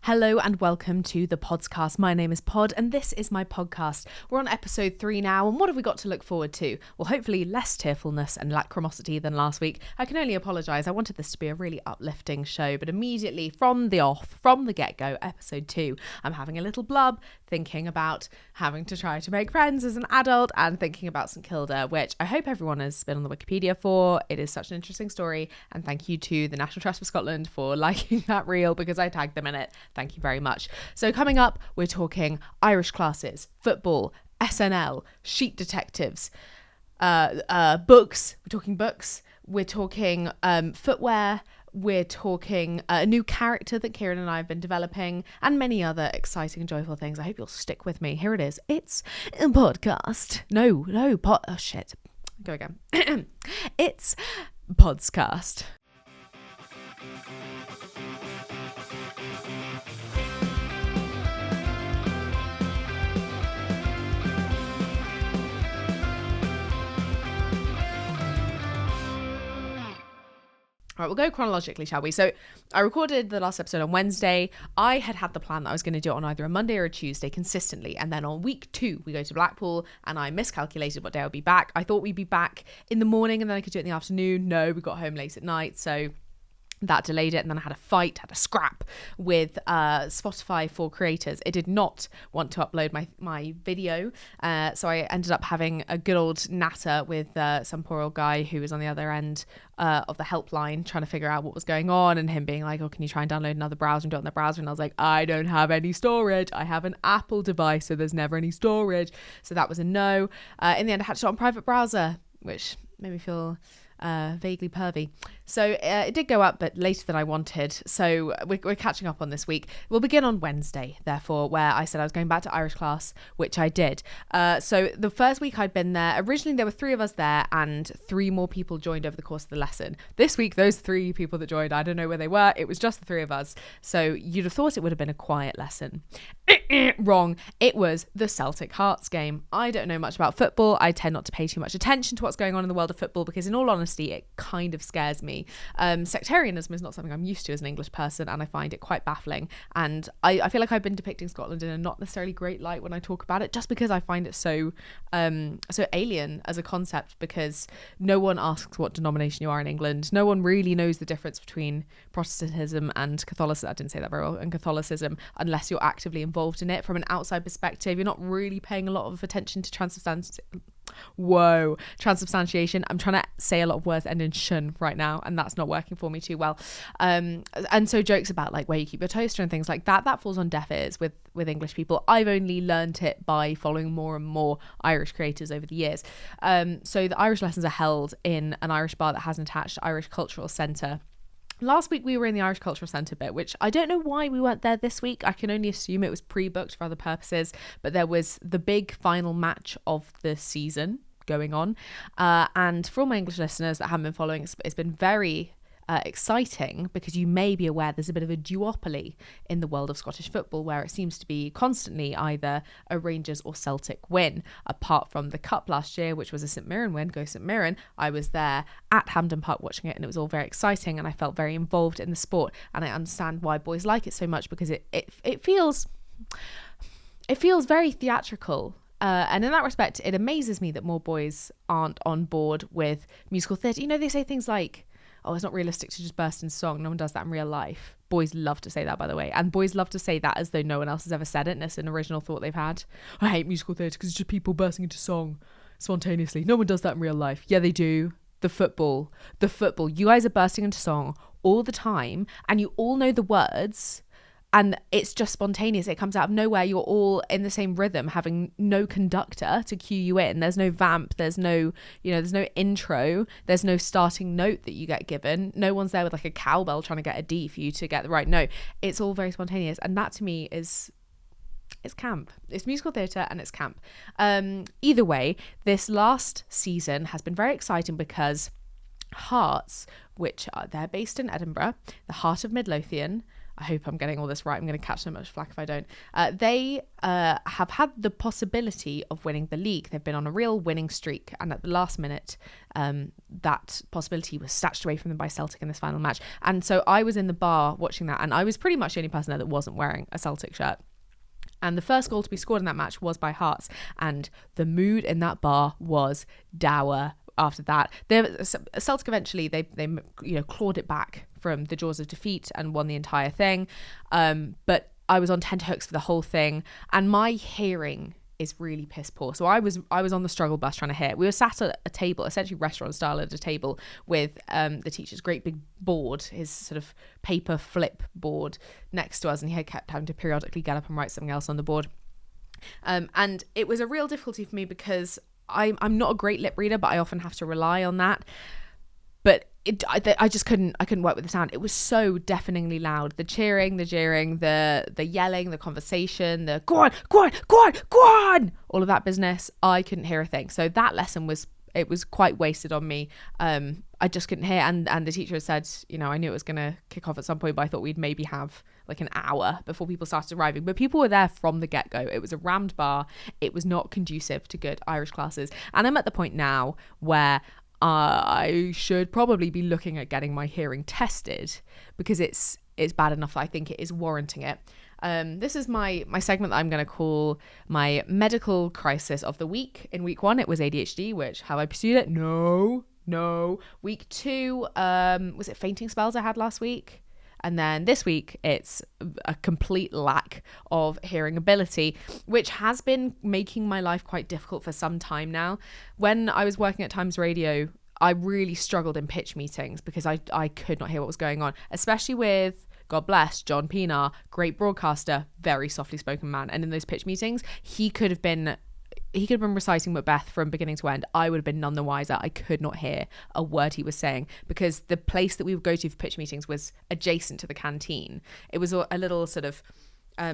Hello and welcome to the Podscast. My name is Pod and this is my podcast. We're on episode 3 now, and what have we got to look forward to? Well, hopefully less tearfulness and lachrymosity than last week. I can only apologise. I wanted this to be a really uplifting show, but immediately from the get-go, episode 2, I'm having a little blub, thinking about having to try to make friends as an adult and thinking about St Kilda, which I hope everyone has been on the Wikipedia for. It is such an interesting story, and thank you to the National Trust for Scotland for liking that reel because I tagged them in it. Thank you very much. So coming up, we're talking Irish classes, football, SNL, sheep detectives, books. We're talking books. We're talking footwear. We're talking a new character that Kieran and I have been developing, and many other exciting and joyful things. I hope you'll stick with me. Here it is. It's a podcast. Oh shit. Go again. It's Podscast. All right, we'll go chronologically, shall we? So I recorded the last episode on Wednesday. I had the plan that I was going to do it on either a Monday or a Tuesday consistently. And then on week 2, we go to Blackpool and I miscalculated what day I would be back. I thought we'd be back in the morning and then I could do it in the afternoon. No, we got home late at night. So that delayed it, and then I had a scrap with Spotify for creators. It did not want to upload my video, so I ended up having a good old natter with some poor old guy who was on the other end of the helpline trying to figure out what was going on, and him being like, oh, can you try and download another browser and do it on the browser? And I was like, I don't have any storage. I have an Apple device, so there's never any storage. So that was a no. In the end, I had to do it on private browser, which made me feel vaguely pervy. So it did go up, but later than I wanted. So we're catching up on this week. We'll begin on Wednesday, therefore, where I said I was going back to Irish class, which I did. So the first week I'd been there, originally there were 3 of us there and 3 more people joined over the course of the lesson. This week, those 3 people that joined, I don't know where they were. It was just the 3 of us. So you'd have thought it would have been a quiet lesson. Wrong. It was the Celtic Hearts game. I don't know much about football. I tend not to pay too much attention to what's going on in the world of football because, in all honesty, it kind of scares me. Sectarianism is not something I'm used to as an English person, and I find it quite baffling. And I feel like I've been depicting Scotland in a not necessarily great light when I talk about it, just because I find it so alien as a concept, because no one asks what denomination you are in England. No one really knows the difference between Protestantism and Catholicism. I didn't say that very well. And Catholicism, unless you're actively involved in it from an outside perspective. You're not really paying a lot of attention to transubstantiation. I'm trying to say a lot of words that end in shun right now, and that's not working for me too well. And so jokes about like where you keep your toaster and things like that falls on deaf ears with English people. I've only learned it by following more and more Irish creators over the years. So the Irish lessons are held in an Irish bar that has an attached Irish Cultural Centre. Last week we were in the Irish Cultural Centre bit, which I don't know why we weren't there this week. I can only assume it was pre-booked for other purposes, but there was the big final match of the season going on. And for all my English listeners that haven't been following, it's been very exciting, because you may be aware there's a bit of a duopoly in the world of Scottish football, where it seems to be constantly either a Rangers or Celtic win. Apart from the Cup last year, which was a St Mirren win, go St Mirren, I was there at Hampden Park watching it, and it was all very exciting, and I felt very involved in the sport, and I understand why boys like it so much, because it feels very theatrical. And in that respect, it amazes me that more boys aren't on board with musical theatre. You know, they say things like, oh, it's not realistic to just burst into song. No one does that in real life. Boys love to say that, by the way. And boys love to say that as though no one else has ever said it, and it's an original thought they've had. I hate musical theatre because it's just people bursting into song spontaneously. No one does that in real life. Yeah, they do. The football. You guys are bursting into song all the time, and you all know the words, and it's just spontaneous. It comes out of nowhere. You're all in the same rhythm, having no conductor to cue you in. There's no vamp. There's no intro. There's no starting note that you get given. No one's there with like a cowbell trying to get a D for you to get the right note. It's all very spontaneous. And that to me it's camp. It's musical theatre and it's camp. Either way, this last season has been very exciting because Hearts, which they're based in Edinburgh, the heart of Midlothian, I hope I'm getting all this right. I'm going to catch so much flack if I don't. They have had the possibility of winning the league. They've been on a real winning streak. And at the last minute, that possibility was snatched away from them by Celtic in this final match. And so I was in the bar watching that, and I was pretty much the only person there that wasn't wearing a Celtic shirt. And the first goal to be scored in that match was by Hearts. And the mood in that bar was dour after that. Celtic eventually, they clawed it back from the jaws of defeat and won the entire thing. But I was on tenterhooks for the whole thing. And my hearing is really piss poor. So I was on the struggle bus trying to hear. We were sat at a table, essentially restaurant style at a table, with the teacher's great big board, his sort of paper flip board next to us, and he kept having to periodically get up and write something else on the board. And it was a real difficulty for me because I'm not a great lip reader, but I often have to rely on that. But I just couldn't work with the sound. It was so deafeningly loud. The cheering, the jeering, the yelling, the conversation, the go on, all of that business. I couldn't hear a thing. So that lesson was quite wasted on me. I just couldn't hear. And the teacher had said, I knew it was going to kick off at some point, but I thought we'd maybe have like an hour before people started arriving. But people were there from the get-go. It was a rammed bar. It was not conducive to good Irish classes. And I'm at the point now where I should probably be looking at getting my hearing tested, because it's bad enough that I think it is warranting it. This is my segment that I'm going to call my medical crisis of the week. In week 1, it was ADHD, which, have I pursued it? No. Week 2, was it fainting spells I had last week? And then this week, it's a complete lack of hearing ability, which has been making my life quite difficult for some time now. When I was working at Times Radio, I really struggled in pitch meetings because I could not hear what was going on, especially with, God bless, John Pienaar, great broadcaster, very softly spoken man. And in those pitch meetings, he could have been reciting Macbeth from beginning to end. I would have been none the wiser. I could not hear a word he was saying because the place that we would go to for pitch meetings was adjacent to the canteen. It was a little sort of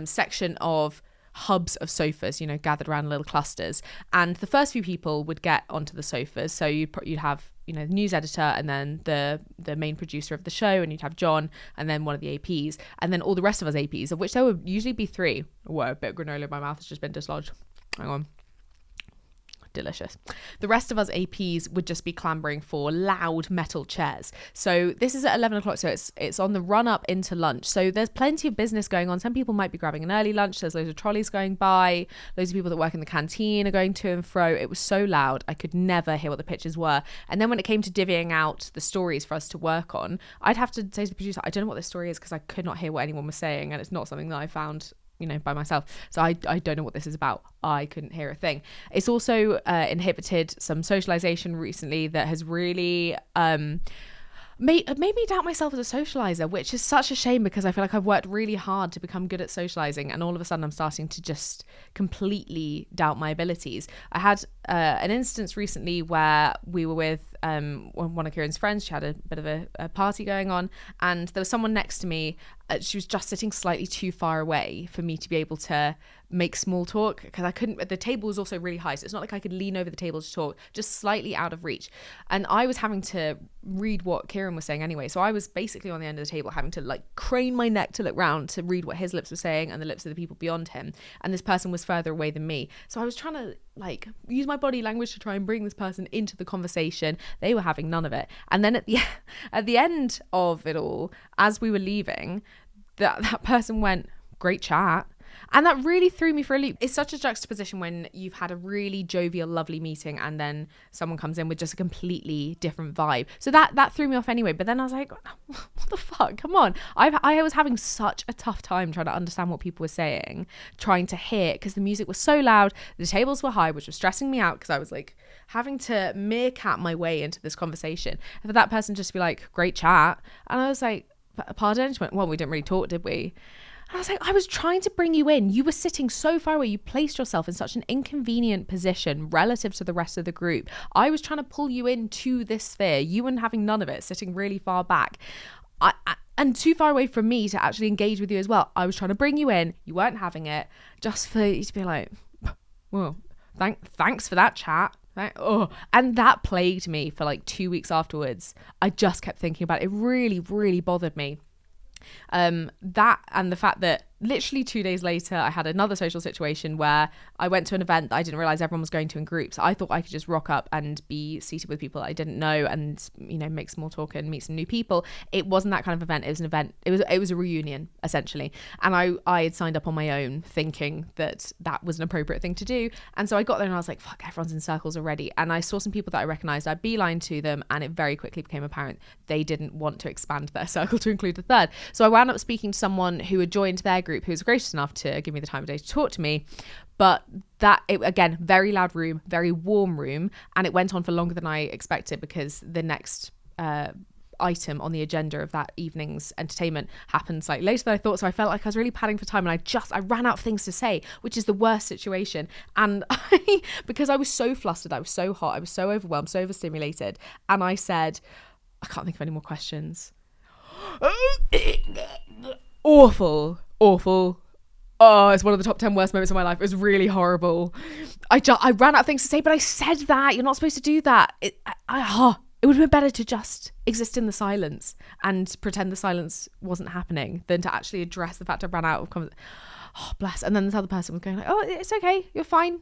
section of hubs of sofas, gathered around little clusters. And the first few people would get onto the sofas. So you'd have, the news editor and then the main producer of the show, and you'd have John and then one of the APs, and then all the rest of us APs, of which there would usually be 3. Whoa, a bit of granola in my mouth has just been dislodged. Hang on. Delicious. The rest of us APs would just be clambering for loud metal chairs. So this is at 11 o'clock, so it's on the run up into lunch. So there's plenty of business going on. Some people might be grabbing an early lunch. There's loads of trolleys going by. Loads of people that work in the canteen are going to and fro. It was so loud, I could never hear what the pitches were. And then when it came to divvying out the stories for us to work on, I'd have to say to the producer, I don't know what this story is because I could not hear what anyone was saying, and it's not something that I found by myself. So I don't know what this is about. I couldn't hear a thing. It's also inhibited some socialization recently that has really made me doubt myself as a socializer, which is such a shame because I feel like I've worked really hard to become good at socializing, and all of a sudden I'm starting to just completely doubt my abilities. I had an instance recently where we were with one of Kieran's friends. She had a bit of a party going on, and there was someone next to me. She was just sitting slightly too far away for me to be able to make small talk, because I couldn't. The table was also really high, so it's not like I could lean over the table to talk, just slightly out of reach. And I was having to read what Kieran was saying anyway, so I was basically on the end of the table having to crane my neck to look round to read what his lips were saying and the lips of the people beyond him, and this person was further away than me. So I was trying to use my body language to try and bring this person into the conversation. They were having none of it. And then at the end of it all, as we were leaving, that person went, "Great chat." And that really threw me for a loop. It's such a juxtaposition when you've had a really jovial, lovely meeting and then someone comes in with just a completely different vibe. So that threw me off anyway. But then I was like, what the fuck? Come on. I was having such a tough time trying to understand what people were saying, trying to hear, because the music was so loud. The tables were high, which was stressing me out because I was having to meerkat my way into this conversation. And for that person just to be like, "Great chat." And I was like, "Pardon?" She went, "Well, we didn't really talk, did we?" And I was like, I was trying to bring you in. You were sitting so far away. You placed yourself in such an inconvenient position relative to the rest of the group. I was trying to pull you into this sphere. You weren't having none of it, sitting really far back. And too far away from me to actually engage with you as well. I was trying to bring you in. You weren't having it. Just for you to be like, "Well, thanks for that chat." And that plagued me for 2 weeks afterwards. I just kept thinking about it. It really, really bothered me. That and the fact that literally 2 days later I had another social situation where I went to an event that I didn't realize everyone was going to in groups. I thought I could just rock up and be seated with people I didn't know and, you know, make small talk and meet some new people. It wasn't that kind of event. It was an event. It was a reunion essentially, and I had signed up on my own thinking that was an appropriate thing to do. And so I got there and I was like, fuck, everyone's in circles already. And I saw some people that I recognized. I beelined to them, and it very quickly became apparent they didn't want to expand their circle to include the third. So I wound up speaking to someone who had joined their group who was gracious enough to give me the time of day to talk to me. But again, very loud room, very warm room, and it went on for longer than I expected because the next item on the agenda of that evening's entertainment happened slightly later than I thought. So I felt like I was really padding for time, and I ran out of things to say, which is the worst situation. And because I was so flustered, I was so hot, I was so overwhelmed, so overstimulated, and I said, I can't think of any more questions. Awful. Oh, it's one of the top 10 worst moments of my life. It was really horrible. I ran out of things to say, but I said that. You're not supposed to do that. It would have been better to just exist in the silence and pretend the silence wasn't happening than to actually address the fact I ran out of comments. Oh, bless. And then this other person was going like, oh, it's okay. You're fine.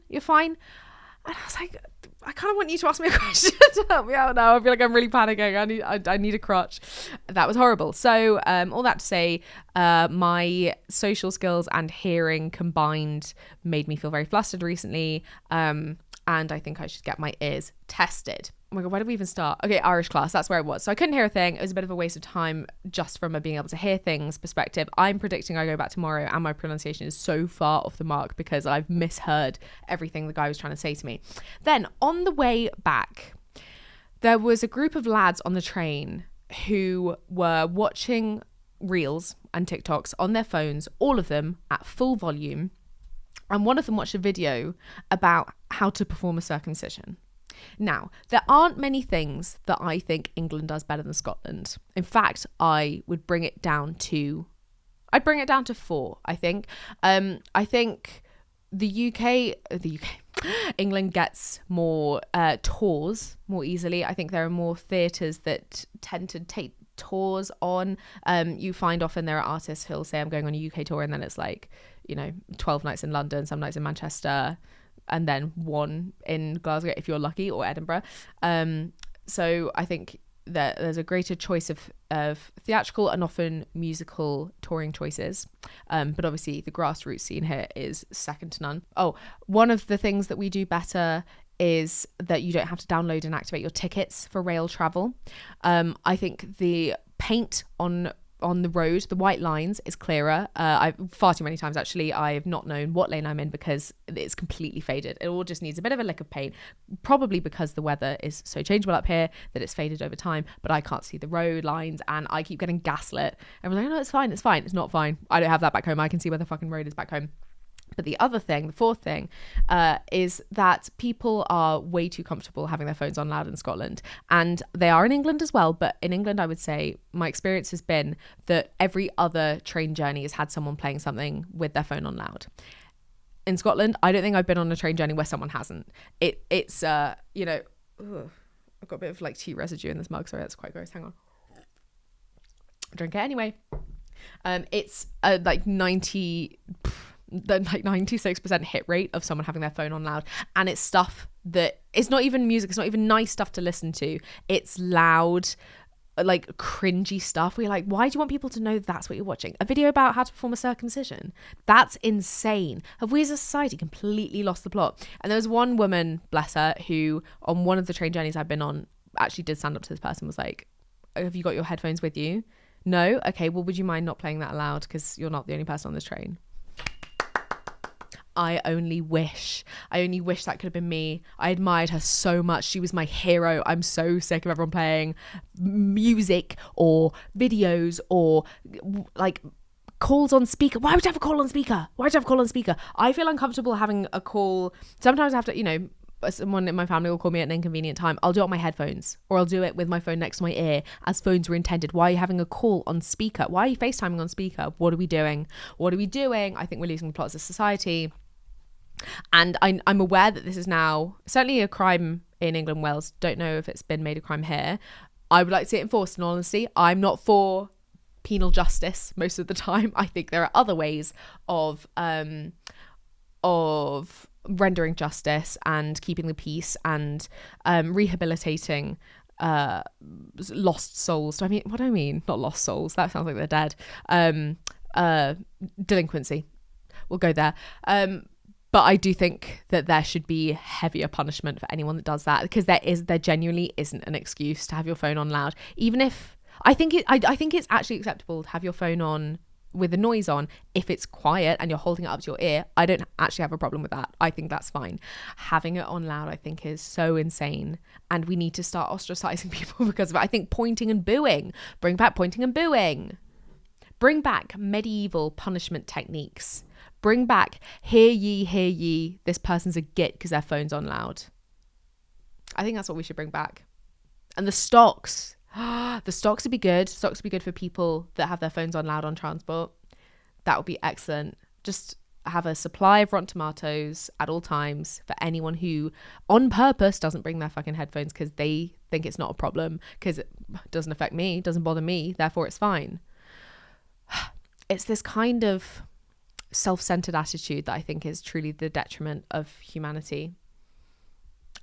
And I was like, I kind of want you to ask me a question to help me out now. I feel like I'm really panicking. I need a crutch. That was horrible. So all that to say, my social skills and hearing combined made me feel very flustered recently. And I think I should get my ears tested. Oh my God, where did we even start? Okay, Irish class, that's where it was. So I couldn't hear a thing. It was a bit of a waste of time just from a being able to hear things perspective. I'm predicting I go back tomorrow and my pronunciation is so far off the mark because I've misheard everything the guy was trying to say to me. Then on the way back, there was a group of lads on the train who were watching reels and TikToks on their phones, all of them at full volume. And one of them watched a video about how to perform a circumcision. Now, there aren't many things that I think England does better than Scotland. In fact, I'd bring it down to 4, I think. I think England gets more tours more easily. I think there are more theatres that tend to take tours on. You find often there are artists who'll say I'm going on a UK tour, and then it's like, 12 nights in London, some nights in Manchester, and then one in Glasgow if you're lucky, or Edinburgh. So I think that there's a greater choice of theatrical and often musical touring choices. But obviously the grassroots scene here is second to none. Oh, one of the things that we do better is that you don't have to download and activate your tickets for rail travel. I think the paint on the road, the white lines, is clearer. I've far too many times actually I've not known what lane I'm in because it's completely faded. It all just needs a bit of a lick of paint, probably because the weather is so changeable up here that it's faded over time, but I can't see the road lines and I keep getting gaslit. And I'm like, no, it's fine. It's not fine. I don't have that back home. I can see where the fucking road is back home. But the other thing, the fourth thing, is that people are way too comfortable having their phones on loud in Scotland. And they are in England as well. But in England, I would say my experience has been that every other train journey has had someone playing something with their phone on loud. In Scotland, I don't think I've been on a train journey where someone hasn't. It's I've got a bit of like tea residue in this mug. Sorry, that's quite gross. Hang on. Drink it anyway. It's like 96% hit rate of someone having their phone on loud, and it's stuff that it's not even music, it's not even nice stuff to listen to, it's loud, like cringy stuff where you're like, why do you want people to know that's what you're watching? A video about how to perform a circumcision? That's insane. Have we as a society completely lost the plot? And there was one woman, bless her, who on one of the train journeys I've been on actually did stand up to this person, was like, have you got your headphones with you? No? Okay, well, would you mind not playing that loud, because you're not the only person on this train. I only wish that could have been me. I admired her so much. She was my hero. I'm so sick of everyone playing music or videos or like calls on speaker. Why would you have a call on speaker? I feel uncomfortable having a call. Sometimes I have to, someone in my family will call me at an inconvenient time. I'll do it on my headphones, or I'll do it with my phone next to my ear, as phones were intended. Why are you having a call on speaker? Why are you FaceTiming on speaker? What are we doing? I think we're losing the plot as a society. And I'm aware that this is now certainly a crime in England, Wales. Don't know if it's been made a crime here. I would like to see it enforced, in all honesty. I'm not for penal justice most of the time. I think there are other ways of rendering justice and keeping the peace and rehabilitating lost souls. What do I mean? Not lost souls. That sounds like they're dead. Delinquency. We'll go there. But I do think that there should be heavier punishment for anyone that does that, because there genuinely isn't an excuse to have your phone on loud. Even if I think it's actually acceptable to have your phone on with the noise on if it's quiet and you're holding it up to your ear. I don't actually have a problem with that. I think that's fine. Having it on loud, I think, is so insane, and we need to start ostracizing people because of it. I think pointing and booing. Bring back pointing and booing. Bring back medieval punishment techniques. Bring back, hear ye, this person's a git because their phone's on loud. I think that's what we should bring back. And the stocks. The stocks would be good. Stocks would be good for people that have their phones on loud on transport. That would be excellent. Just have a supply of Rotten Tomatoes at all times for anyone who on purpose doesn't bring their fucking headphones because they think it's not a problem, because it doesn't affect me, doesn't bother me, therefore it's fine. It's this kind of self-centered attitude that I think is truly the detriment of humanity.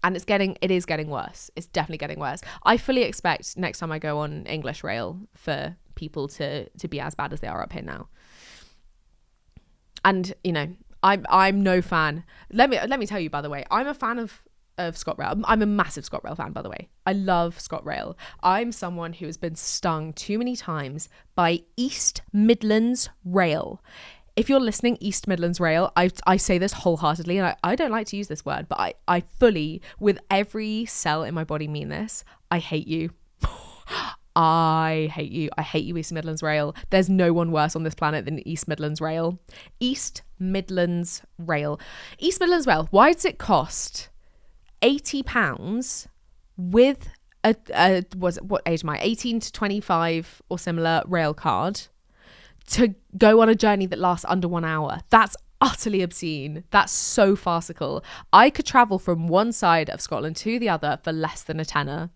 And it is getting worse. It's definitely getting worse. I fully expect next time I go on English Rail for people to be as bad as they are up here now. And, you know, I'm no fan. Let me tell you, by the way, I'm a fan of ScotRail. I'm a massive ScotRail fan, by the way. I love ScotRail. I'm someone who has been stung too many times by East Midlands Rail. If you're listening, East Midlands Rail, I say this wholeheartedly, and I don't like to use this word, but I fully, with every cell in my body, mean this. I hate you. I hate you. I hate you, East Midlands Rail. There's no one worse on this planet than East Midlands Rail. East Midlands Rail. East Midlands Rail, why does it cost £80 with what age am I? 18 to 25 or similar rail card to go on a journey that lasts under 1 hour? That's utterly obscene. That's so farcical. I could travel from one side of Scotland to the other for less than a tenner.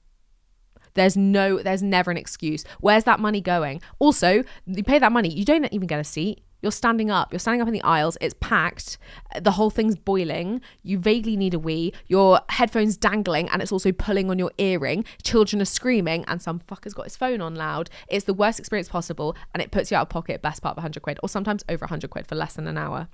There's never an excuse. Where's that money going? Also, you pay that money, you don't even get a seat. You're standing up in the aisles. It's packed. The whole thing's boiling. You vaguely need a wee. Your headphone's dangling and it's also pulling on your earring. Children are screaming and some fucker's got his phone on loud. It's the worst experience possible, and it puts you out of pocket best part of 100 quid, or sometimes over 100 quid for less than an hour.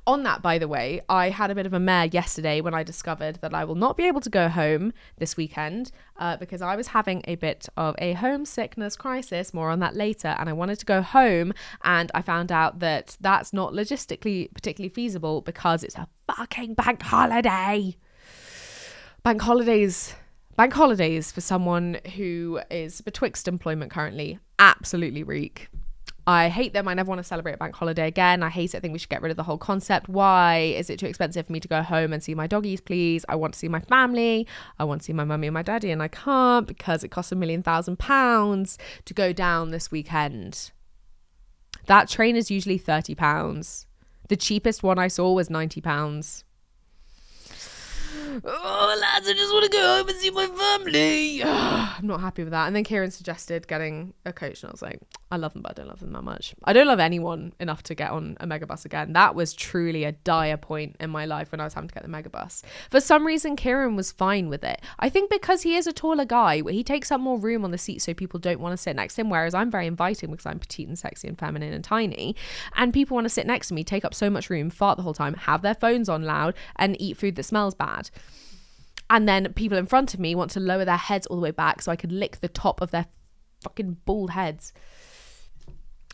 On that, by the way, I had a bit of a mare yesterday when I discovered that I will not be able to go home this weekend because I was having a bit of a homesickness crisis. More on that later. And I wanted to go home, and I found out that that's not logistically particularly feasible because it's a fucking bank holiday. Bank holidays for someone who is betwixt employment currently absolutely reek. I hate them. I never want to celebrate a bank holiday again. I hate it. I think we should get rid of the whole concept. Why is it too expensive for me to go home and see my doggies, please? I want to see my family. I want to see my mummy and my daddy, and I can't because it costs £1,000,000 to go down this weekend. That train is usually £30. The cheapest one I saw was £90. Oh, lads, I just want to go home and see my family. I'm not happy with that. And then Kieran suggested getting a coach, and I was like, I love them, but I don't love them that much. I don't love anyone enough to get on a megabus again. That was truly a dire point in my life when I was having to get the megabus. For some reason, Kieran was fine with it. I think because he is a taller guy, he takes up more room on the seat, so people don't want to sit next to him, whereas I'm very inviting because I'm petite and sexy and feminine and tiny, and people want to sit next to me, take up so much room, fart the whole time, have their phones on loud, and eat food that smells bad. And then people in front of me want to lower their heads all the way back so I could lick the top of their fucking bald heads.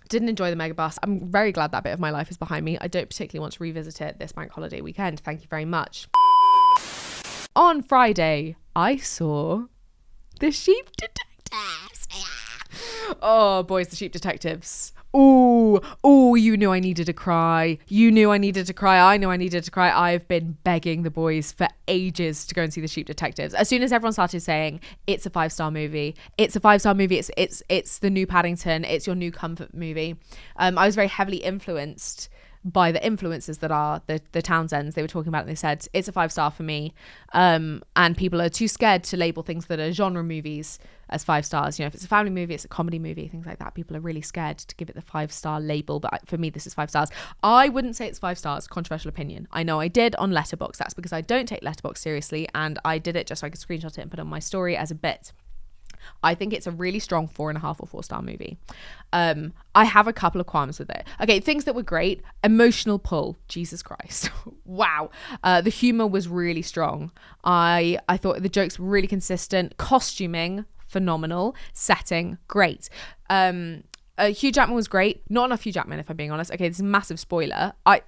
Didn't enjoy the megabus. I'm very glad that bit of my life is behind me. I don't particularly want to revisit it this bank holiday weekend. Thank you very much. On Friday, I saw The Sheep Detectives. Oh, boys, The Sheep Detectives. Oh, you knew I needed to cry. You knew I needed to cry. I knew I needed to cry. I've been begging the boys for ages to go and see The Sheep Detectives. As soon as everyone started saying it's a 5-star movie, it's the new Paddington, it's your new comfort movie. I was very heavily influenced by the influencers that are the Townsends. They were talking about it and they said, it's a 5-star for me. And people are too scared to label things that are genre movies as 5 stars. You know, if it's a family movie, it's a comedy movie, things like that. People are really scared to give it the 5-star label. But for me, this is 5 stars. I wouldn't say it's 5 stars. Controversial opinion. I know I did on Letterboxd. That's because I don't take Letterboxd seriously. And I did it just so I could screenshot it and put it on my story as a bit. I think it's a really strong 4.5 or 4-star movie. I have a couple of qualms with it. Okay, things that were great. Emotional pull. Jesus Christ. Wow. The humor was really strong. I thought the jokes were really consistent. Costuming, phenomenal. Setting, great. Hugh Jackman was great. Not enough Hugh Jackman, if I'm being honest. Okay, this is a massive spoiler. I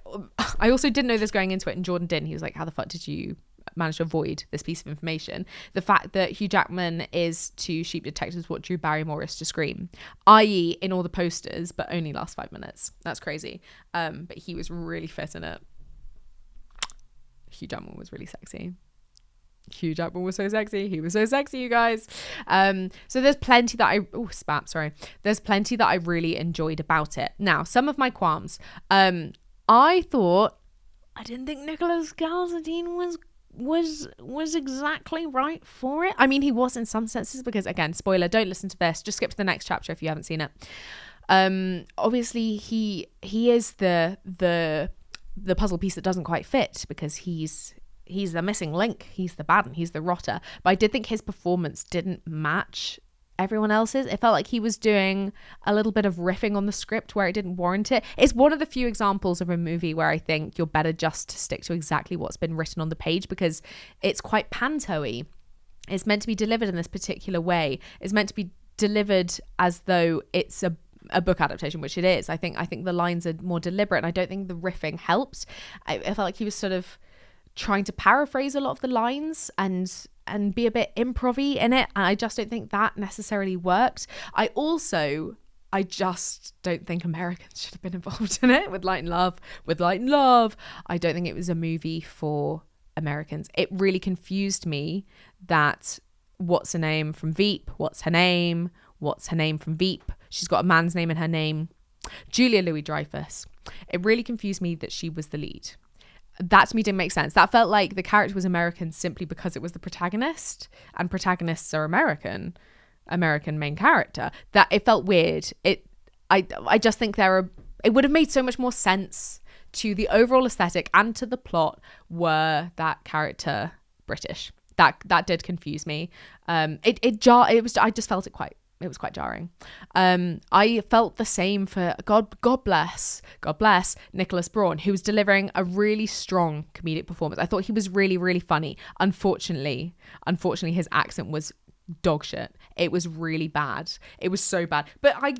also didn't know this going into it, and Jordan didn't. He was like, how the fuck did you managed to avoid this piece of information? The fact that Hugh Jackman is to Sheep Detectives what Drew Barrymore is to Scream, i.e. in all the posters, but only last 5 minutes. That's crazy. But he was really fit in it. Hugh Jackman was really sexy. Hugh Jackman was so sexy. He was so sexy, you guys. So there's plenty that There's plenty that I really enjoyed about it. Now, some of my qualms. I didn't think Nicholas Calzadine was exactly right for it. I mean, he was in some senses because, again, spoiler, don't listen to this. Just skip to the next chapter if you haven't seen it. Obviously, he is the puzzle piece that doesn't quite fit because he's the missing link. He's the bad one. He's the rotter. But I did think his performance didn't match everyone else's. It felt like he was doing a little bit of riffing on the script where it didn't warrant it. It's one of the few examples of a movie where I think you're better just to stick to exactly what's been written on the page because it's quite panto-y. It's meant to be delivered in this particular way. It's meant to be delivered as though it's a book adaptation, which it is. I think the lines are more deliberate, and I don't think the riffing helped. I felt like he was sort of trying to paraphrase a lot of the lines and be a bit improv-y in it, and I just don't think that necessarily worked. I just don't think Americans should have been involved in it with Light and Love. I don't think it was a movie for Americans. It really confused me that what's her name from Veep? What's her name from Veep? She's got a man's name in her name. Julia Louis-Dreyfus. It really confused me that she was the lead. That to me didn't make sense. That felt like the character was American simply because it was the protagonist, and protagonists are American main character. That it felt weird. I just think it would have made so much more sense to the overall aesthetic and to the plot were that character British. That did confuse me. I just felt it was quite jarring. I felt the same for God bless Nicholas Braun, who was delivering a really strong comedic performance. I thought he was really, really funny. Unfortunately, his accent was dog shit. It was really bad. It was so bad. But I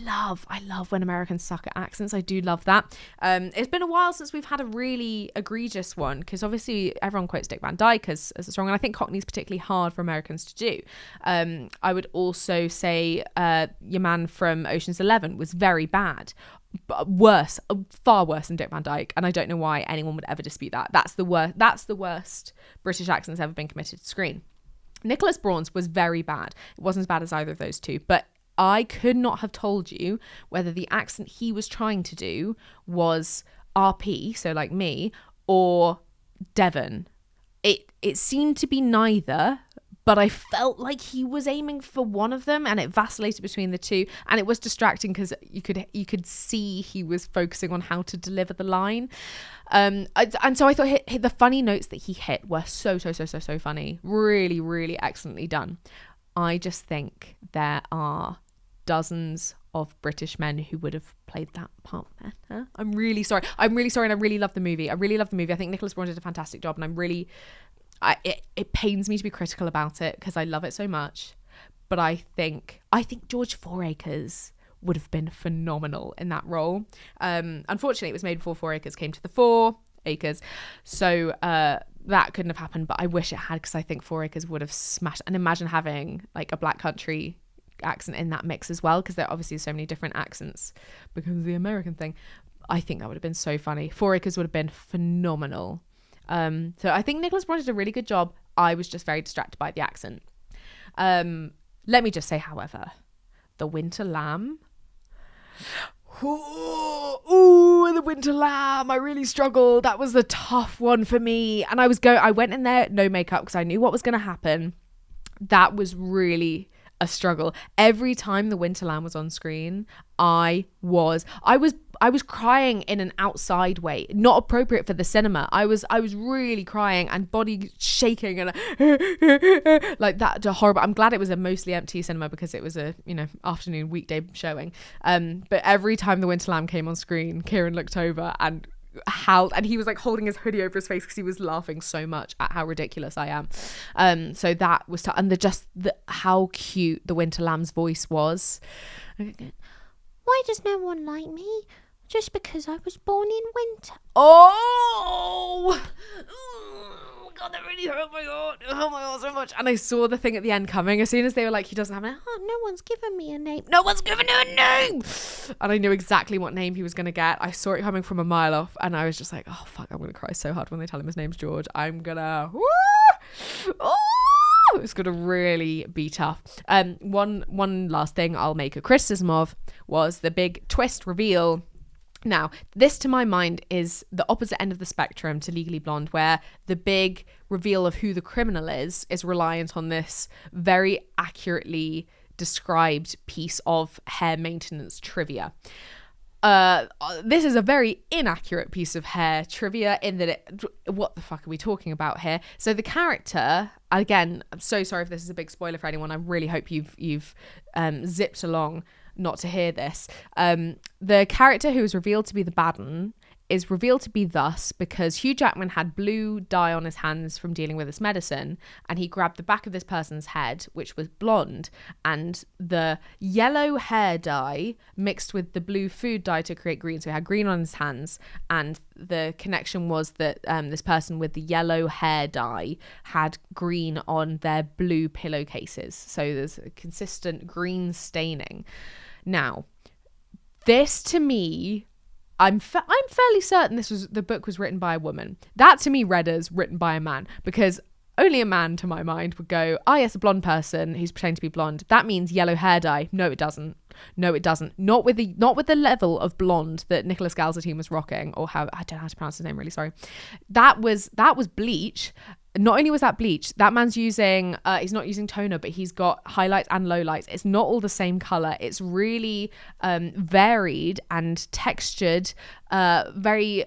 love when Americans suck at accents. I do love that. It's been a while since we've had a really egregious one, because obviously everyone quotes Dick Van Dyke as a strong, and I think Cockney's particularly hard for Americans to do. I would also say your man from Ocean's 11 was very bad. But worse, far worse than Dick Van Dyke, and I don't know why anyone would ever dispute that. That's the worst British accent that's ever been committed to screen. Nicholas Braun's was very bad. It wasn't as bad as either of those two, but I could not have told you whether the accent he was trying to do was RP, so like me, or Devon. It seemed to be neither, but I felt like he was aiming for one of them, and it vacillated between the two, and it was distracting because you could see he was focusing on how to deliver the line. And so I thought the funny notes that he hit were so funny. Really, really excellently done. I just think there are dozens of British men who would have played that part better. I'm really sorry, and I really love the movie. I think Nicholas Braun did a fantastic job, and it pains me to be critical about it because I love it so much. But I think George Fouracres would have been phenomenal in that role. Unfortunately, it was made before 4 Acres came to the 4 Acres, so that couldn't have happened, but I wish it had, because I think 4 Acres would have smashed. And imagine having like a Black Country accent in that mix as well, because there are obviously so many different accents because of the American thing. I think that would have been so funny. 4 Acres would have been phenomenal. So I think Nicholas Braun did a really good job. I was just very distracted by the accent. Let me just say, however, the Winter Lamb, Ooh, the winter lamb. I really struggled. That was a tough one for me. And I went in there no makeup because I knew what was going to happen. That was really a struggle. Every time the winter lamb was on screen, I was crying in an outside way, not appropriate for the cinema. I was really crying and body shaking and like that. Horrible. I'm glad it was a mostly empty cinema because it was a afternoon weekday showing. But every time the winter lamb came on screen, Kieran looked over and howled, and he was like holding his hoodie over his face because he was laughing so much at how ridiculous I am. So that was and how cute the winter lamb's voice was. Why does no one like me? Just because I was born in winter. Oh God, that really hurt my heart. It hurt my heart so much. And I saw the thing at the end coming. As soon as they were like, he doesn't have a name. Oh, no one's given me a name. No one's given him a name. And I knew exactly what name he was going to get. I saw it coming from a mile off. And I was just like, oh, fuck, I'm going to cry so hard when they tell him his name's George. I'm going to... It's going to really be tough. One last thing I'll make a criticism of was the big twist reveal. Now, this to my mind is the opposite end of the spectrum to Legally Blonde, where the big reveal of who the criminal is reliant on this very accurately described piece of hair maintenance trivia. This is a very inaccurate piece of hair trivia in that what the fuck are we talking about here? So the character, again, I'm so sorry if this is a big spoiler for anyone. I really hope you've zipped along not to hear this. The character who is revealed to be the bad one is revealed to be thus because Hugh Jackman had blue dye on his hands from dealing with this medicine, and he grabbed the back of this person's head, which was blonde, and the yellow hair dye mixed with the blue food dye to create green. So he had green on his hands, and the connection was that this person with the yellow hair dye had green on their blue pillowcases. So there's a consistent green staining. Now, this to me, I'm fairly certain the book was written by a woman. That to me read as written by a man, because only a man to my mind would go, yes, a blonde person who's pretending to be blonde. That means yellow hair dye. No, it doesn't. Not with the level of blonde that Nicholas Galzatine was rocking, or how, I don't know how to pronounce his name, really sorry. That was bleach. Not only was that bleach, that man's using, he's not using toner, but he's got highlights and lowlights. It's not all the same color. It's really varied and textured, very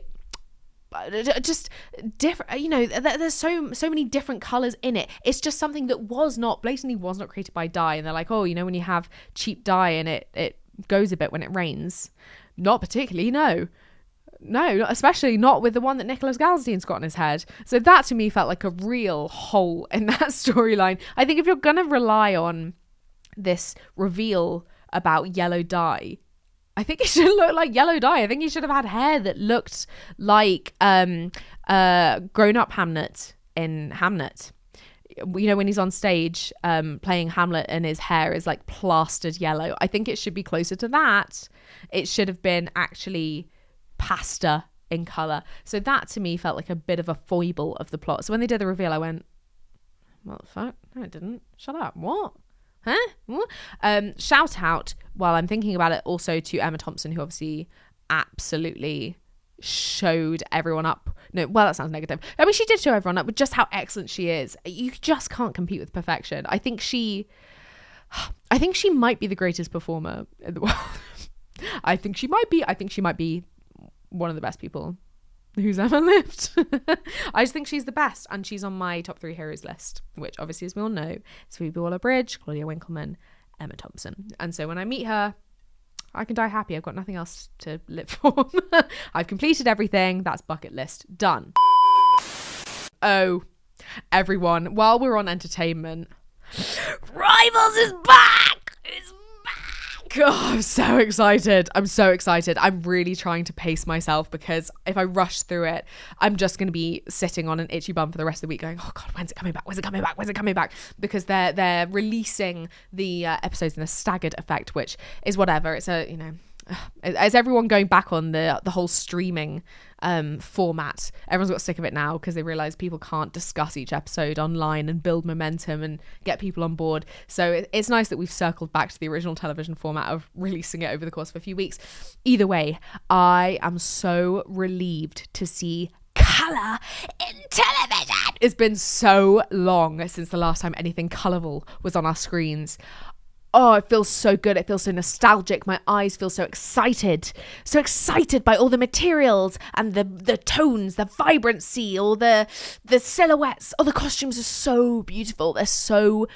just different. There's so many different colors in it. It's just something that blatantly was not created by dye. And they're like, when you have cheap dye and it goes a bit when it rains. Not particularly, no, especially not with the one that Nicholas Galzatine's got on his head. So that to me felt like a real hole in that storyline. I think if you're gonna rely on this reveal about yellow dye, I think it should look like yellow dye. I think he should have had hair that looked like grown-up Hamlet in Hamlet. When he's on stage playing Hamlet and his hair is like plastered yellow. I think it should be closer to that. It should have been actually pasta in colour. So that to me felt like a bit of a foible of the plot. So when they did the reveal, I went, what the fuck? No, it didn't. Shut up. What? Huh? What? Shout out, while I'm thinking about it, also to Emma Thompson, who obviously absolutely showed everyone up. No, well, that sounds negative. I mean, she did show everyone up with just how excellent she is. You just can't compete with perfection. I think she might be the greatest performer in the world. I think she might be one of the best people who's ever lived. I just think she's the best, and she's on my top 3 heroes list, which obviously, as we all know, is Phoebe Waller-Bridge, Claudia Winkleman, Emma Thompson. And so when I meet her, I can die happy. I've got nothing else to live for. I've completed everything. That's bucket list done. Oh, everyone, while we're on entertainment, Rivals is back! It's back! Oh, I'm so excited. I'm really trying to pace myself, because if I rush through it, I'm just going to be sitting on an itchy bum for the rest of the week going, oh God, when's it coming back? Because they're releasing the episodes in a staggered effect, which is whatever. It's as everyone going back on the whole streaming format, everyone's got sick of it now because they realize people can't discuss each episode online and build momentum and get people on board. So it's nice that we've circled back to the original television format of releasing it over the course of a few weeks. Either way, I am so relieved to see colour in television. It's been so long since the last time anything colourful was on our screens. Oh, it feels so good. It feels so nostalgic. My eyes feel so excited by all the materials and the tones, the vibrancy, all the silhouettes. Oh, the costumes are so beautiful. They're so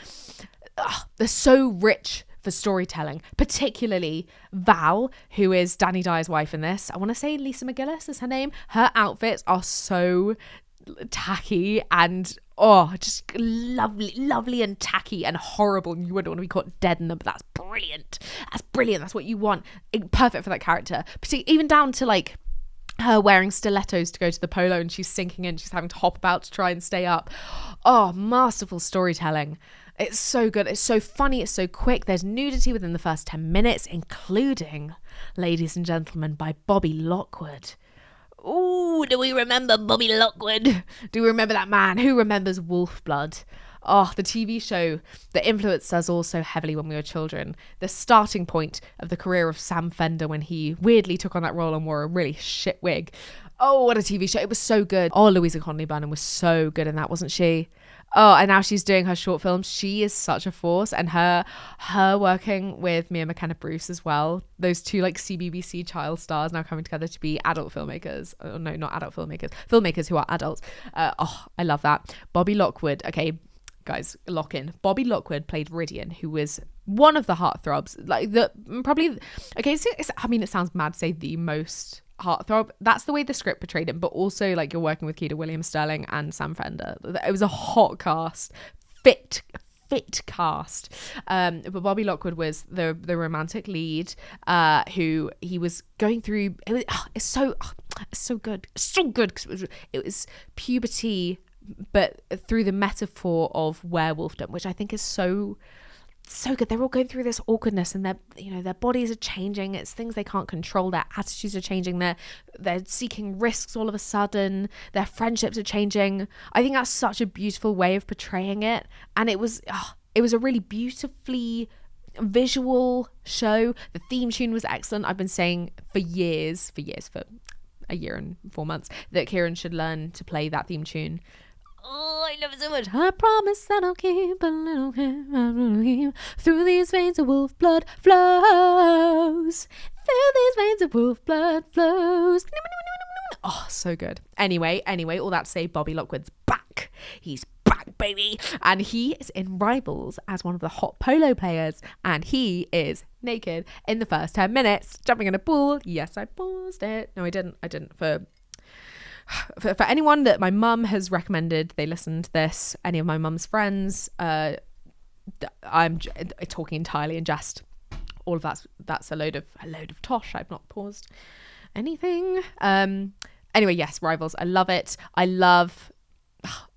rich for storytelling, particularly Val, who is Danny Dyer's wife in this. I want to say Lisa McGillis is her name. Her outfits are so tacky and just lovely and tacky and horrible, and you wouldn't want to be caught dead in them, but that's brilliant. That's what you want. Perfect for that character. Even down to like her wearing stilettos to go to the polo, and she's sinking in, she's having to hop about to try and stay up. Masterful storytelling. It's so good. It's so funny. It's so quick. There's nudity within the first 10 minutes, including, ladies and gentlemen, by Bobby Lockwood. Ooh, do we remember Bobby Lockwood? Do we remember that man? Who remembers Wolf Blood? Oh, the TV show that influenced us all so heavily when we were children. The starting point of the career of Sam Fender when he weirdly took on that role and wore a really shit wig. Oh, what a TV show. It was so good. Oh, Louisa Conley Burnham was so good in that, wasn't she? Oh, and now she's doing her short films. She is such a force. And her working with Mia McKenna-Bruce as well. Those two like CBBC child stars now coming together to be adult filmmakers. Oh, no, not adult filmmakers. Filmmakers who are adults. I love that. Bobby Lockwood. Okay, guys, lock in. Bobby Lockwood played Ridian, who was one of the heartthrobs. Like it sounds mad to say the most heartthrob. That's the way the script portrayed him, but also like you're working with Keita Williams-Sterling and Sam Fender. It was a hot cast, fit cast. But Bobby Lockwood was the romantic lead, who he was going through. It's so good, because it was puberty, but through the metaphor of werewolfdom, which I think is so good. They're all going through this awkwardness, and their bodies are changing. It's things they can't control. Their attitudes are changing. They're seeking risks all of a sudden. Their friendships are changing. I think that's such a beautiful way of portraying it, and it was a really beautifully visual show. The theme tune was excellent. I've been saying for a year and 4 months that Kieran should learn to play that theme tune. Oh, I love it so much. I promise that I'll keep a little keep. Through these veins of wolf blood flows. Through these veins of wolf blood flows. Oh, so good. Anyway, all that to say, Bobby Lockwood's back. He's back, baby. And he is in Rivals as one of the hot polo players. And he is naked in the first 10 minutes, jumping in a pool. Yes, I paused it. No, I didn't. For anyone that my mum has recommended they listen to this, any of my mum's friends, I'm talking entirely in jest. All of that's a load of tosh. I've not paused anything. Anyway, yes, Rivals. I love it. I love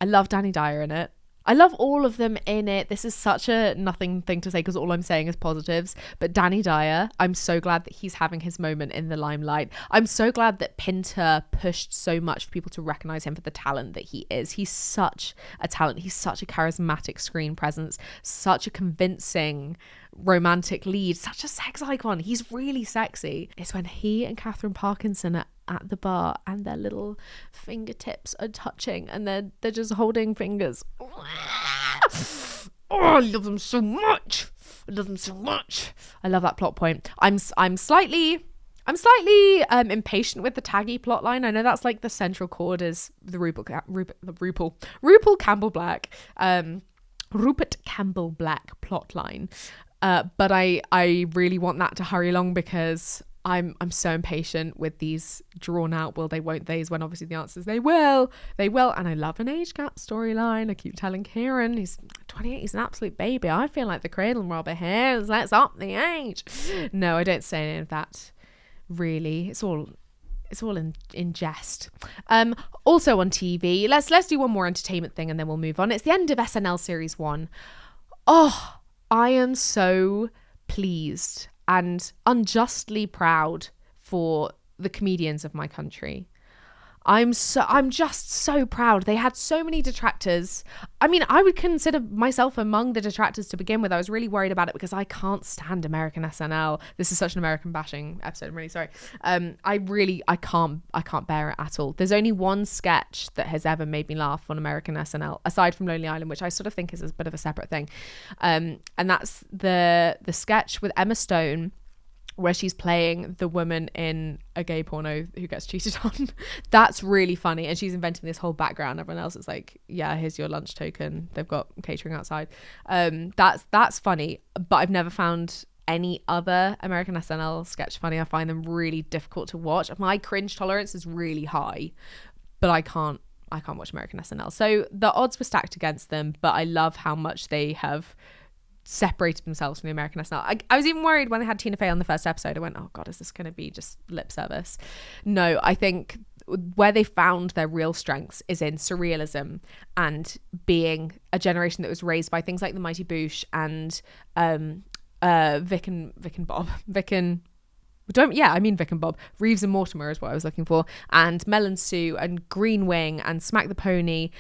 Danny Dyer in it. I love all of them in it. This is such a nothing thing to say because all I'm saying is positives. But Danny Dyer, I'm so glad that he's having his moment in the limelight. I'm so glad that Pinter pushed so much for people to recognise him for the talent that he is. He's such a talent. He's such a charismatic screen presence, such a convincing romantic lead, such a sex icon. He's really sexy. It's when he and Catherine Parkinson are at the bar and their little fingertips are touching and they're just holding fingers. Oh, I love them so much. I love that plot point. I'm slightly impatient with the taggy plot line. I know that's like the central chord is the Rupert Campbell Black plot line. But I really want that to hurry along because I'm so impatient with these drawn out will they won't they's when obviously the answer is they will, and I love an age gap storyline. I keep telling Kieran he's 28, he's an absolute baby. I feel like the cradle robber here. Let's up the age. No, I don't say any of that really. It's all in jest. Also on TV, let's do one more entertainment thing and then we'll move on. It's the end of SNL series 1. Oh, I am so pleased and unjustly proud for the comedians of my country. I'm just so proud. They had so many detractors. I mean, I would consider myself among the detractors to begin with. I was really worried about it because I can't stand American SNL. This is such an American bashing episode. I'm really sorry. I can't bear it at all. There's only one sketch that has ever made me laugh on American SNL, aside from Lonely Island, which I sort of think is a bit of a separate thing. And that's the sketch with Emma Stone, where she's playing the woman in a gay porno who gets cheated on. That's really funny. And she's inventing this whole background. Everyone else is like, yeah, here's your lunch token. They've got catering outside. That's funny. But I've never found any other American SNL sketch funny. I find them really difficult to watch. My cringe tolerance is really high, but I can't watch American SNL. So the odds were stacked against them, but I love how much they have separated themselves from the American SNL. I was even worried when they had Tina Fey on the first episode. I went, oh God, is this going to be just lip service? No, I think where they found their real strengths is in surrealism and being a generation that was raised by things like the Mighty Boosh and Vic and Bob. Vic and Bob. Reeves and Mortimer is what I was looking for. And Mel and Sue and Green Wing and Smack the Pony.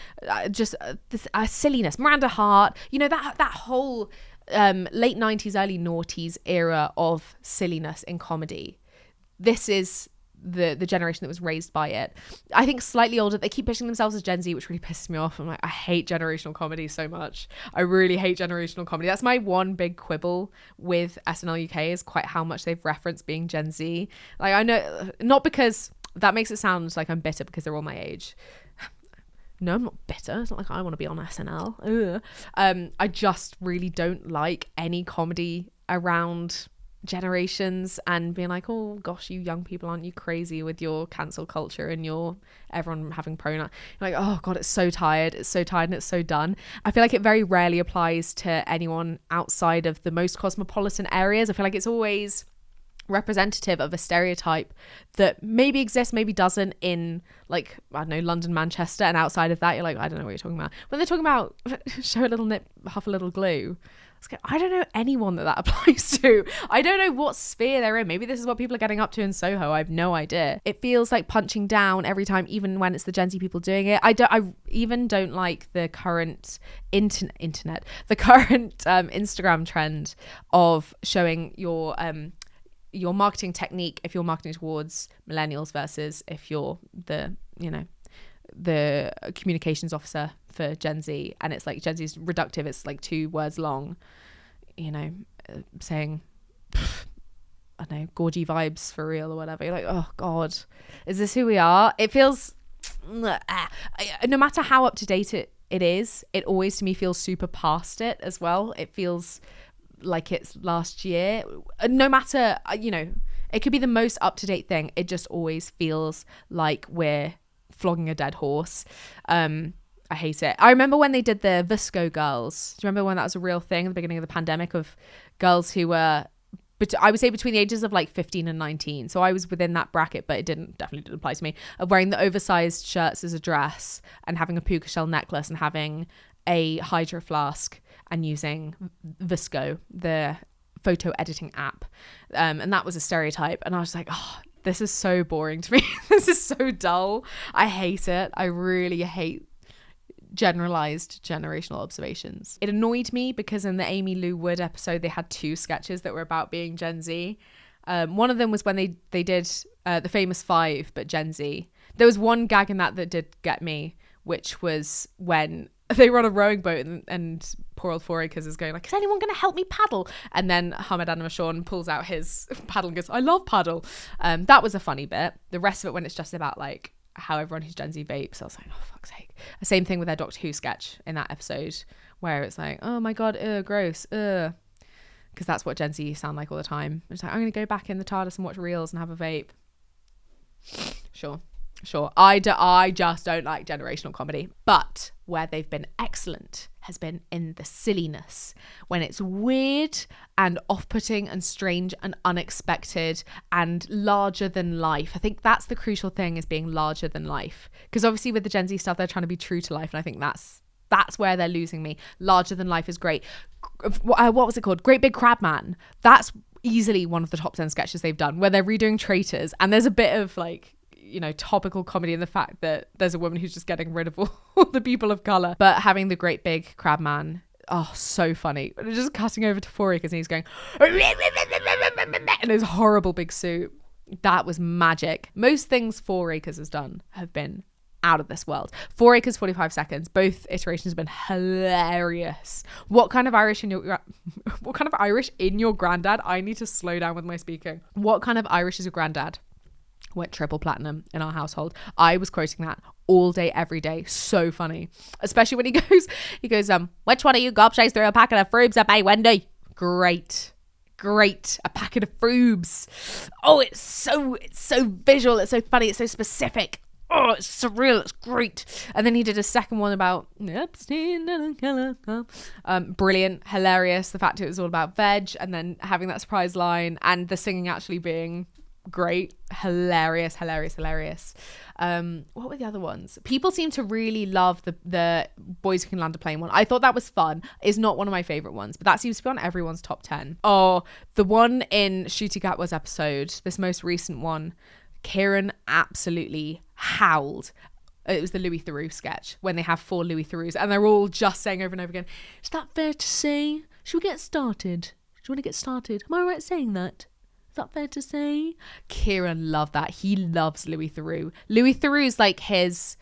This silliness. Miranda Hart. You know, that whole late 90s, early noughties era of silliness in comedy. This is the generation that was raised by it. I think slightly older, they keep pitching themselves as Gen Z, which really pisses me off. I'm like, I hate generational comedy so much. I really hate generational comedy. That's my one big quibble with SNL UK, is quite how much they've referenced being Gen Z. Like, I know, not because that makes it sound like I'm bitter because they're all my age. No, I'm not bitter. It's not like I want to be on SNL. I just really don't like any comedy around generations and being like, oh gosh, you young people, aren't you crazy with your cancel culture and your everyone having pronoun. Like, oh God, it's so tired and it's so done. I feel like it very rarely applies to anyone outside of the most cosmopolitan areas. I feel like it's always representative of a stereotype that maybe exists, maybe doesn't, in like, I don't know, London, Manchester, and outside of that you're like, I don't know what you're talking about. When they're talking about show a little nip, huff a little glue, I don't know anyone that applies to. I don't know what sphere they're in. Maybe this is what people are getting up to in Soho. I have no idea. It feels like punching down every time, even when it's the Gen Z people doing it. I even don't like the current internet, the current Instagram trend of showing your marketing technique if you're marketing towards millennials versus if you're the communications officer for Gen Z, and it's like Gen Z's reductive, it's like 2 words long, saying I don't know, gorgy vibes for real or whatever. You're like, oh God, is this who we are? It feels no matter how up to date it is, it always to me feels super past it as well. It feels like it's last year. No matter, it could be the most up-to-date thing, it just always feels like we're flogging a dead horse. I hate it. I remember when they did the Visco girls. Do you remember when that was a real thing at the beginning of the pandemic, of girls who were, I would say, between the ages of like 15 and 19. So I was within that bracket, but it definitely didn't apply to me, of wearing the oversized shirts as a dress and having a puka shell necklace and having a hydro flask and using Visco, the photo editing app. And that was a stereotype. And I was like, oh, this is so boring to me. This is so dull. I hate it. I really hate generalized generational observations. It annoyed me because in the Amy Lou Wood episode, they had 2 sketches that were about being Gen Z. One of them was when they did the famous 5, but Gen Z. There was one gag in that did get me, which was when they were on a rowing boat and poor old Fouracres is going like, is anyone going to help me paddle? And then Hamed Anamashon pulls out his paddle and goes, I love paddle. That was a funny bit. The rest of it, when it's just about like how everyone who's Gen Z vapes, I was like, oh fuck's sake. The same thing with their Doctor Who sketch in that episode, where it's like, oh my God, gross, because that's what Gen Z sound like all the time. It's like, I'm going to go back in the TARDIS and watch reels and have a vape. Sure. I just don't like generational comedy. But where they've been excellent has been in the silliness, when it's weird and off-putting and strange and unexpected and larger than life. I think that's the crucial thing, is being larger than life, because obviously with the Gen Z stuff, they're trying to be true to life, and I think that's where they're losing me. Larger than life is great. What was it called? Great Big Crab Man. That's easily one of the top 10 sketches they've done, where they're redoing Traitors, and there's a bit of like, you know, topical comedy in the fact that there's a woman who's just getting rid of all the people of color, but having the great big crab man, oh, so funny. Just cutting over to 4 Acres and he's going in his horrible big suit. That was magic. Most things 4 Acres has done have been out of this world. 4 Acres, 45 Seconds, both iterations have been hilarious. What kind of Irish in your granddad? I need to slow down with my speaking. What kind of Irish is your granddad? Went triple platinum in our household. I was quoting that all day, every day. So funny. Especially when he goes, which one of you gobshites threw a packet of frubes at my window? Great. A packet of frubes. Oh, it's so visual. It's so funny. It's so specific. Oh, it's surreal. It's great. And then he did a second one about brilliant, hilarious. The fact it was all about veg, and then having that surprise line, and the singing actually being great. Hilarious. What were the other ones? People seem to really love the Boys Who Can Land a Plane one. I thought that was fun. It's not one of my favorite ones, but that seems to be on everyone's top 10. Oh, the one in Shooty Gatwa's episode, this most recent one, Kieran absolutely howled. It was the Louis Theroux sketch, when they have 4 Louis Theroux and they're all just saying over and over again, is that fair to say? Should we get started? Do you want to get started? Am I right saying that? Is that fair to say? Kieran loved that. He loves Louis Theroux. Louis Theroux's like his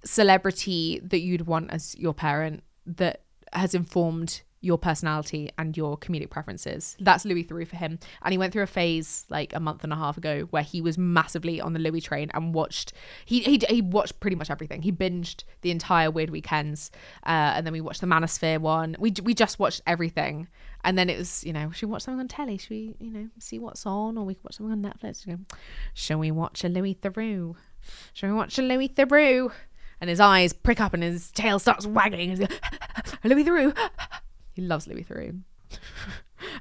celebrity that you'd want as your parent, that has informed your personality and your comedic preferences. That's Louis Theroux for him. And he went through a phase like a month and a half ago where he was massively on the Louis train and watched he watched pretty much everything. He binged the entire Weird Weekends, and then we watched the Manosphere one. We just watched everything. And then it was, you know, should we watch something on telly? Should we, you know, see what's on? Or we could watch something on Netflix. You go, shall we watch a Louis Theroux? Shall we watch a Louis Theroux? And his eyes prick up and his tail starts wagging. And he's like, Louis Theroux. He loves Louis Theroux.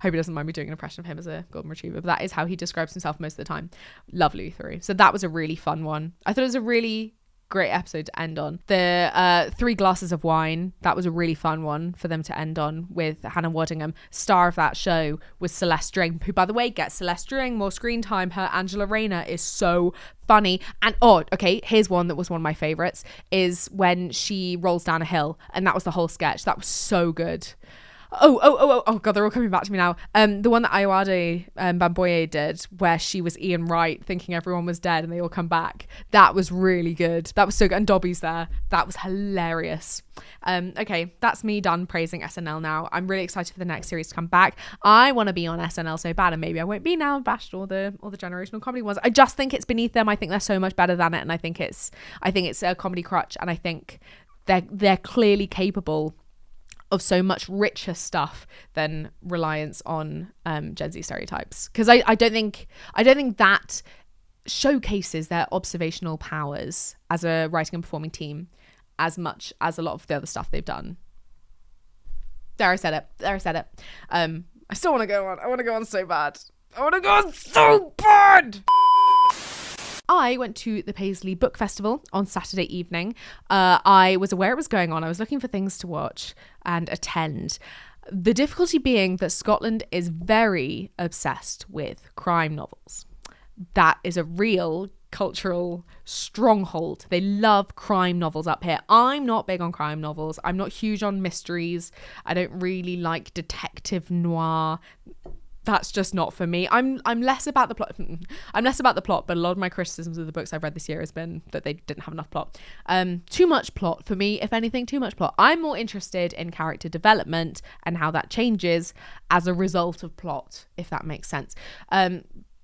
Hope he doesn't mind me doing an impression of him as a golden retriever, but that is how he describes himself most of the time. Love Louis Theroux. So that was a really fun one. I thought it was a really great episode to end on. The 3 Glasses of Wine, that was a really fun one for them to end on with Hannah Waddingham. Star of that show was Celeste Dring, who, by the way, gets Celeste Dring more screen time. Her Angela Rayner is so funny. And here's one that was one of my favorites, is when she rolls down a hill, and that was the whole sketch. That was so good. Oh god, they're all coming back to me now. The one that Ayawade Bamboye did, where she was Ian Wright thinking everyone was dead and they all come back. That was really good. That was so good. And Dobby's there. That was hilarious. Okay, that's me done praising SNL now. I'm really excited for the next series to come back. I want to be on SNL so bad, and maybe I won't be now. I've bashed all the generational comedy ones. I just think it's beneath them. I think they're so much better than it, and I think it's a comedy crutch, and I think they're clearly capable of so much richer stuff than reliance on Gen Z stereotypes, because I don't think that showcases their observational powers as a writing and performing team as much as a lot of the other stuff they've done. There, I said it. I still want to go on. I want to go on so bad. I went to the Paisley Book Festival on Saturday evening. I was aware it was going on. I was looking for things to watch and attend. The difficulty being that Scotland is very obsessed with crime novels. That is a real cultural stronghold. They love crime novels up here. I'm not big on crime novels. I'm not huge on mysteries. I don't really like detective noir. That's just not for me. I'm less about the plot. I'm less about the plot, but a lot of my criticisms of the books I've read this year has been that they didn't have enough plot. Too much plot for me, if anything, too much plot. I'm more interested in character development and how that changes as a result of plot, if that makes sense.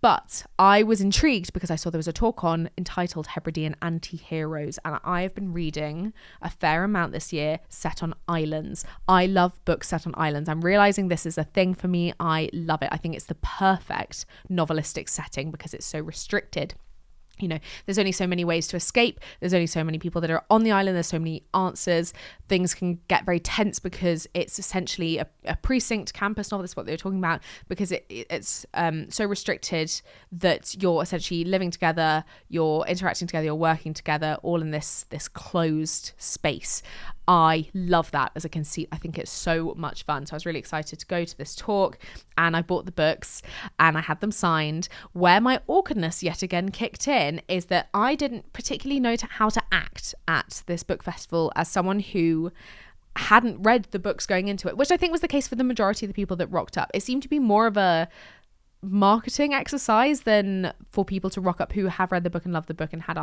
But I was intrigued because I saw there was a talk on entitled Hebridean Anti-Heroes, and I have been reading a fair amount this year set on islands. I love books set on islands. I'm realizing this is a thing for me. I love it. I think it's the perfect novelistic setting because it's so restricted. You know, there's only so many ways to escape. There's only so many people that are on the island. There's so many answers. Things can get very tense because it's essentially a precinct campus novel. That's what they were talking about, because it's so restricted that you're essentially living together, you're interacting together, you're working together, all in this closed space. I love that as a conceit. I think it's so much fun. So I was really excited to go to this talk, and I bought the books and I had them signed. Where my awkwardness yet again kicked in is that I didn't particularly know how to act at this book festival as someone who hadn't read the books going into it, which I think was the case for the majority of the people that rocked up. It seemed to be more of a marketing exercise than for people to rock up who have read the book and love the book and had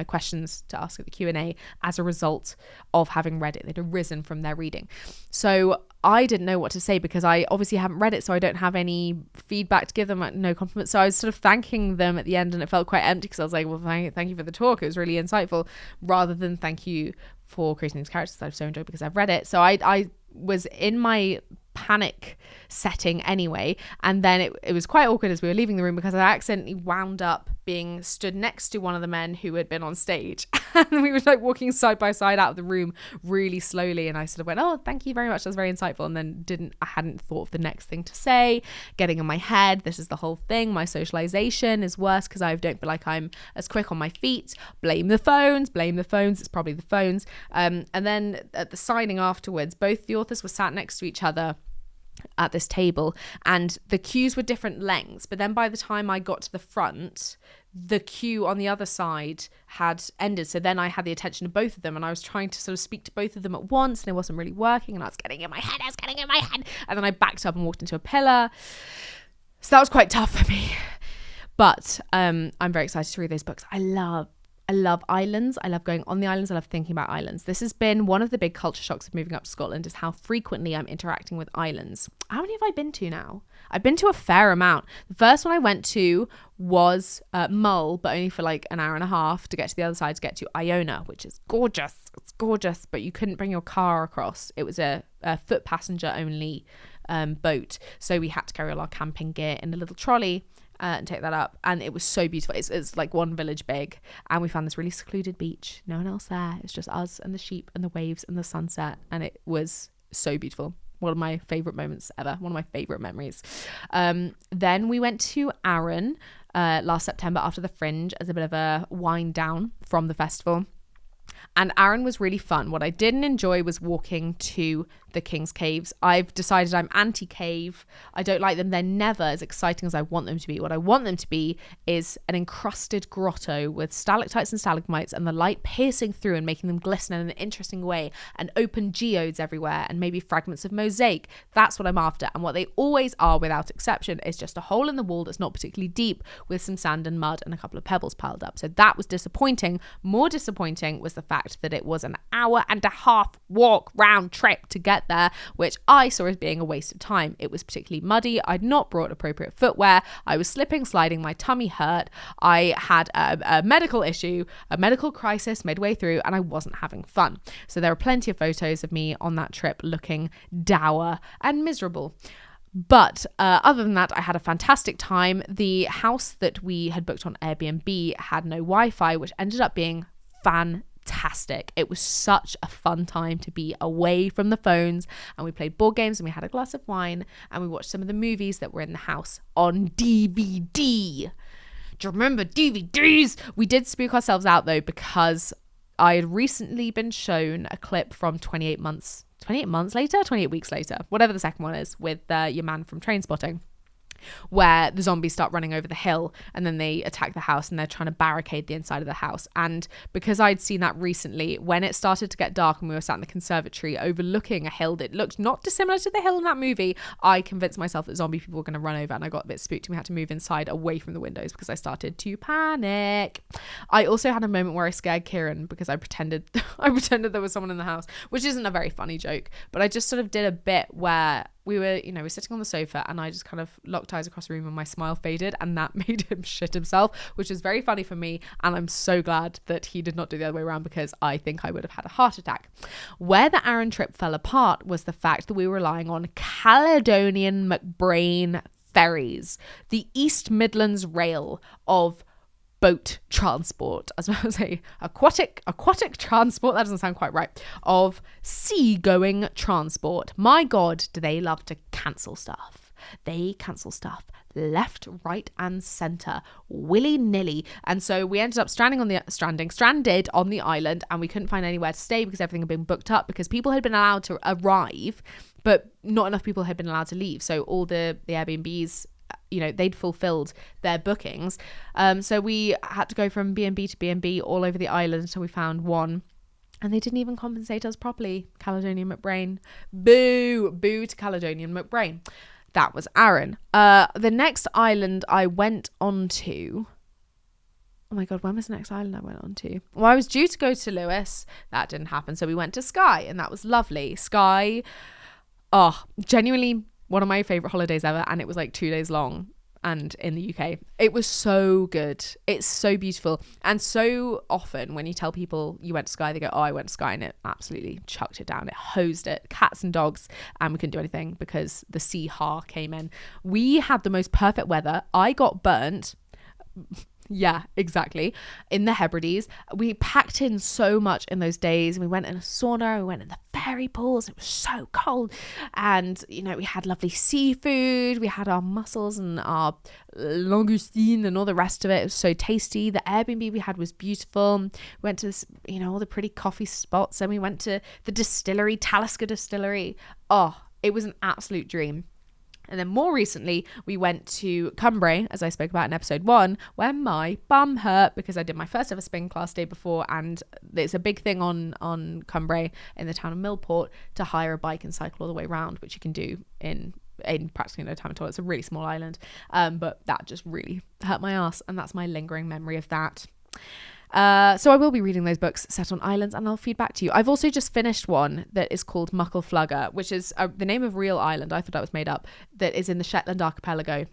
questions to ask at the Q&A as a result of having read it. They'd arisen from their reading. So I didn't know what to say because I obviously haven't read it, so I don't have any feedback to give them, no compliments. So I was sort of thanking them at the end, and it felt quite empty because I was like, well, thank you for the talk, it was really insightful, rather than thank you for creating these characters that I've so enjoyed because I've read it. So I was in my panic setting anyway, and then it was quite awkward as we were leaving the room because I accidentally wound up being stood next to one of the men who had been on stage, and we were like walking side by side out of the room really slowly, and I sort of went, oh, thank you very much, that was very insightful, and then I hadn't thought of the next thing to say, getting in my head, this is the whole thing, my socialization is worse because I don't feel like I'm as quick on my feet, blame the phones, it's probably the phones. And then at the signing afterwards, both the authors were sat next to each other at this table, and the queues were different lengths, but then by the time I got to the front, the queue on the other side had ended, so then I had the attention of both of them, and I was trying to sort of speak to both of them at once, and it wasn't really working, and I was getting in my head, and then I backed up and walked into a pillar, so that was quite tough for me. But I'm very excited to read those books. I love islands. I love going on the islands. I love thinking about islands. This has been one of the big culture shocks of moving up to Scotland, is how frequently I'm interacting with islands. How many have I been to now? I've been to a fair amount. The first one I went to was Mull, but only for like an hour and a half to get to the other side to get to Iona, which is gorgeous. It's gorgeous, but you couldn't bring your car across. It was a foot passenger only boat. So we had to carry all our camping gear in a little trolley and take that up, and it was so beautiful. It's like one village big, and we found this really secluded beach, no one else there, it's just us and the sheep and the waves and the sunset, and it was so beautiful. One of my favorite moments ever, one of my favorite memories. Then we went to Arran last September after the Fringe as a bit of a wind down from the festival, and Arran was really fun. What I didn't enjoy was walking to the King's Caves. I've decided I'm anti-cave. I don't like them. They're never as exciting as I want them to be. What I want them to be is an encrusted grotto with stalactites and stalagmites and the light piercing through and making them glisten in an interesting way, and open geodes everywhere, and maybe fragments of mosaic. That's what I'm after. And what they always are, without exception, is just a hole in the wall that's not particularly deep with some sand and mud and a couple of pebbles piled up. So that was disappointing. More disappointing was the fact that it was an hour and a half walk round trip to get there, which I saw as being a waste of time. It was particularly muddy. I'd not brought appropriate footwear. I was slipping, sliding. My tummy hurt. I had a medical issue, a medical crisis midway through, and I wasn't having fun. So there are plenty of photos of me on that trip looking dour and miserable. But other than that, I had a fantastic time. The house that we had booked on Airbnb had no Wi-Fi, which ended up being fantastic. It was such a fun time to be away from the phones, and we played board games and we had a glass of wine and we watched some of the movies that were in the house on DVD. Do you remember DVDs? We did spook ourselves out though, because I had recently been shown a clip from 28 weeks later, whatever the second one is, with your man from Trainspotting, where the zombies start running over the hill and then they attack the house and they're trying to barricade the inside of the house. And because I'd seen that recently, when it started to get dark and we were sat in the conservatory overlooking a hill that looked not dissimilar to the hill in that movie, I convinced myself that zombie people were going to run over, and I got a bit spooked and we had to move inside away from the windows because I started to panic. I also had a moment where I scared Kieran because I pretended there was someone in the house, which isn't a very funny joke, but I just sort of did a bit where we were sitting on the sofa and I just kind of locked eyes across the room and my smile faded, and that made him shit himself, which is very funny for me, and I'm so glad that he did not do the other way around because I think I would have had a heart attack. Where the Arran trip fell apart was the fact that we were relying on Caledonian McBrain ferries, the East Midlands Rail of boat transport, as well as aquatic transport, that doesn't sound quite right, of seagoing transport. My God, do they love to cancel stuff. They cancel stuff left, right, and centre, willy-nilly. And so we ended up stranded on the island, and we couldn't find anywhere to stay because everything had been booked up, because people had been allowed to arrive, but not enough people had been allowed to leave. So all the Airbnbs, they'd fulfilled their bookings. So we had to go from B&B to B&B all over the island until we found one. And they didn't even compensate us properly. Caledonian McBrain. Boo to Caledonian McBrain. That was Aaron. The next island I went on to... Oh my God, when was the next island I went on to? Well, I was due to go to Lewis. That didn't happen. So we went to Skye, and that was lovely. Skye, genuinely one of my favourite holidays ever. And it was like 2 days long. And in the UK, it was so good. It's so beautiful. And so often when you tell people you went to Skye, they go, oh, I went to Skye, and it absolutely chucked it down. It hosed it, cats and dogs, and we couldn't do anything because the sea har came in. We had the most perfect weather. I got burnt. Yeah, exactly. In the Hebrides. We packed in so much in those days. We went in a sauna, we went in the fairy pools. It was so cold. And, we had lovely seafood. We had our mussels and our langoustine and all the rest of it. It was so tasty. The Airbnb we had was beautiful. We went to this, all the pretty coffee spots. And we went to the distillery, Talisker Distillery. Oh, it was an absolute dream. And then more recently, we went to Cumbria, as I spoke about in episode 1, where my bum hurt because I did my first ever spin class day before. And it's a big thing on Cumbria in the town of Millport to hire a bike and cycle all the way around, which you can do in practically no time at all. It's a really small island. But that just really hurt my ass. And that's my lingering memory of that. So I will be reading those books set on islands, and I'll feed back to you. I've also just finished one that is called Muckle Flugga, which is the name of a real island. I thought that was made up. That is in the Shetland archipelago,